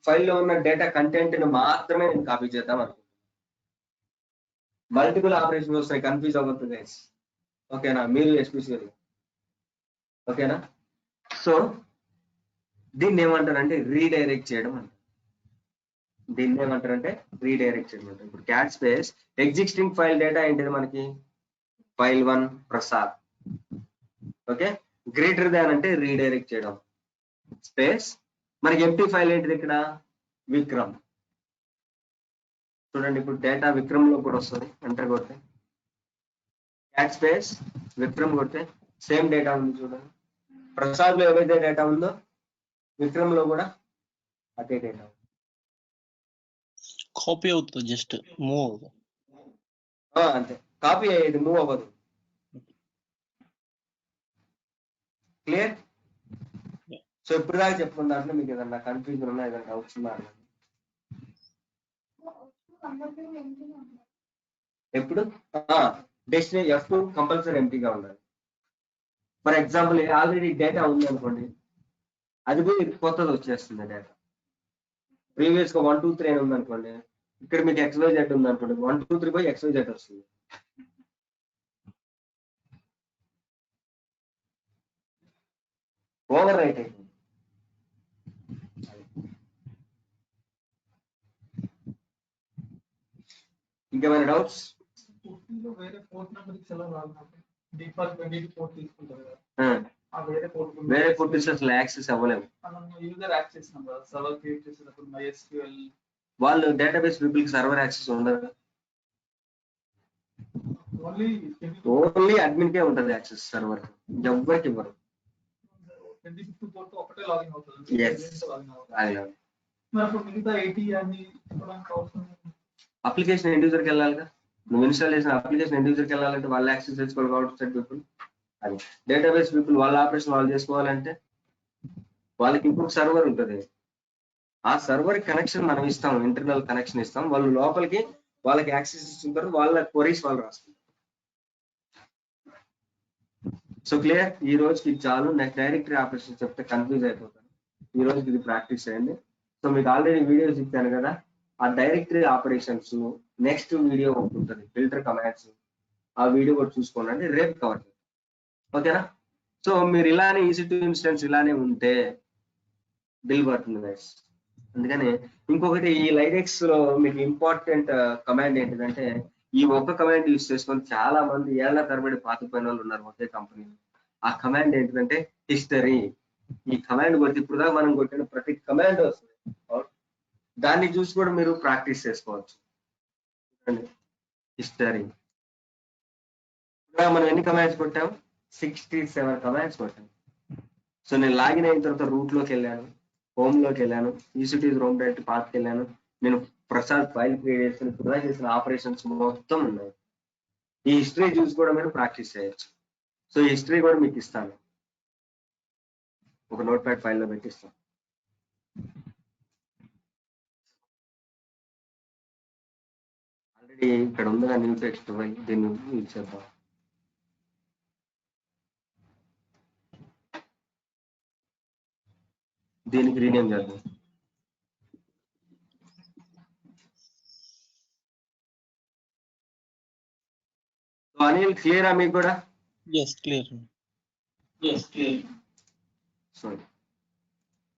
ఫైల్లో ఉన్న డేటా కంటెంట్ ని మాత్రమే నేను కాపీ చేద్దాం అనుకుంటున్నాను. మల్టిపుల్ ఆపరేషన్ వస్తాయి, కన్ఫ్యూజ్ అవ్వద్దు గైస్. ఓకేనా, మీరు ఎస్పెషల్. ఓకేనా, సో దీన్ని ఏమంటారంటే రీడైరెక్ట్ చేయడం అంటారు. దీన్ని ఏమంటారంటే రీడైరెక్ట్ చేయడం అంటారు. ఇప్పుడు cat space existing file data ఏంటిది మనకి, file 1 Prasad. Okay, greater than అంటే రీడైరెక్ట్ చేయడం. స్పేస్ మనకి ఎంటీ ఫైల్ ఏంటిది ఇక్కడ, విక్రమ్. చూడండి ఇప్పుడు డేటా విక్రమ్ లో కూడా వస్తుంది. ఎంటర్ కొడితే క్యాట్ స్పేస్ విక్రమ్ కొడితే సేమ్ డేటా ఉంది చూడండి. ప్రసాద్ లో ఏవైతే డేటా ఉందో విక్రమ్ లో కూడా అదే డేటా. కాపీ అవుతుంది, జస్ట్ మూవ్ అవుతుంది. అంతే, కాపీ అయ్యేది, మూవ్ అవ్వదు. క్లియర్? సో ఇప్పుడు దాకా చెప్పుకున్న దాంట్లో మీకు ఏదన్నా కన్ఫ్యూజన్ ఉన్నా, ఏదైనా డౌట్స్ ఉన్నా ఎప్పుడు డెస్టినీ F2 కంపల్సరీ ఎంటీగా ఉండాలి. ఫర్ ఎగ్జాంపుల్ ఆల్రెడీ డేటా ఉంది అనుకోండి, అది పోయి కొత్తది వచ్చేస్తుంది డేటా. ప్రీవియస్ గా 1 2 3 అని ఉంది అనుకోండి, ఇక్కడ మీకు XYZ ఉంది అనుకోండి, 1 2 3 పోయి XYZ వస్తుంది. ఓవర్ రైట్ అయిపోయింది. ఇంకేమైనా డౌట్స్? వేరే పోర్ట్ నెంబర్ ఎలా రాదు, డిఫాల్ట్ 24 తీసుకుంటారు కదా, వేరే పోర్ట్ అసలు యాక్సెస్ అవ్వలేము. మనం user access number server create చేసేటప్పుడు MySQL వాళ్ళు డేటాబేస్ పీపుల్ కి సర్వర్ యాక్సెస్ ఉండదు, ఓన్లీ అడ్మిన్ కే ఉంటుంది యాక్సెస్. సర్వర్ ఎవరికి ఇవ్వరు. 25 పోర్ట్ ఒకటే లాగిన్ అవుతుంది. Yes. మరి అప్పుడు మిగతా 80 అన్ని ఇవ్వడానికి అవసరం అప్లికేషన్ ఎండ్ యూజర్కి వెళ్ళాలిగా. నువ్వు ఇన్స్టాల్ చేసిన అప్లికేషన్ ఎండ్ యూజర్కి వెళ్ళాలంటే వాళ్ళు యాక్సెస్ చేసుకోవాలి కాబట్టి పీపుల్. అది డేటాబేస్ పీపుల్ వాళ్ళ ఆపరేషన్ వాళ్ళు చేసుకోవాలంటే వాళ్ళకి ఇంకొక సర్వర్ ఉంటుంది. ఆ సర్వర్ కనెక్షన్ మనం ఇస్తాం, ఇంటర్నల్ కనెక్షన్ ఇస్తాం. వాళ్ళు లోపలికి వాళ్ళకి యాక్సెస్ ఇస్తుంటారు, వాళ్ళ క్వరీస్ వాళ్ళు రాస్తుంటారు. So clear? ఈ రోజుకి చాలు. నెక్స్ట్ డైరెక్టరీ ఆపరేషన్ చెప్తే కన్ఫ్యూజ్ అయిపోతాను. ఈ రోజుకి ఇది ప్రాక్టీస్ చేయండి. సో మీకు ఆల్రెడీ వీడియోస్ ఇచ్చాను కదా, ఆ డైరెక్టరీ ఆపరేషన్స్ నెక్స్ట్ వీడియో ఒకటి ఉంటుంది, ఫిల్టర్ కమాండ్స్. ఆ వీడియో కూడా చూసుకోండి, రేపు కవర్ చేస్తాను. ఓకేనా? సో మీరు ఇలానే EC2 ఇన్స్టెన్స్ ఇలానే ఉంటే బిల్ పడుతుంది గైస్. అందుకని ఇంకొకటి ఈ లైనెక్స్ లో మీకు ఇంపార్టెంట్ కమాండ్ ఏంటిదంటే, ఈ ఒక్క కమాండ్ యూజ్ చేసుకొని చాలా మంది ఏళ్ల తరబడి పాతిపోయిన వాళ్ళు ఉన్నారు ఒకే కంపెనీలో. ఆ కమాండ్ ఏంటిదంటే హిస్టరీ. ఈ కమాండ్ కొట్టి ఇప్పుడు దాకా మనం కొట్టిన ప్రతి కమాండ్ వస్తుంది, దాన్ని చూసి కూడా మీరు ప్రాక్టీస్ చేసుకోవచ్చు. హిస్టరీ మనం ఎన్ని కమాండ్స్ కొట్టాము, 67 కమాండ్స్ కొట్టాము. సో నేను లాగిన్ అయిన తర్వాత రూట్ లోకి వెళ్ళాను, హోమ్ లోకి వెళ్ళాను, EC2 హోమ్ డైరెక్ట్ పాత్కి వెళ్ళాను. నేను ప్రసాద్ ఫైల్ క్రియేట్ చేసిన ఇప్పుడు చేసిన ఆపరేషన్స్ మొత్తం ఉన్నాయి. ఈ హిస్టరీ చూసి కూడా మీరు ప్రాక్టీస్ చేయొచ్చు. సో ఈ హిస్టరీ కూడా మీకు ఇస్తాను, ఒక నోట్ ప్యాడ్ ఫైల్లో పెట్టిస్తాను. ఆల్రెడీ ఇక్కడ ఉందిగా న్యూ టెక్స్ట్ ఫైల్, దీన్ని యూజ్ చేద్దాం. దీనికి రీనేమ్ చేద్దాం. అనిల్ క్లియరా మీకు కూడా? Yes clear. సారీ.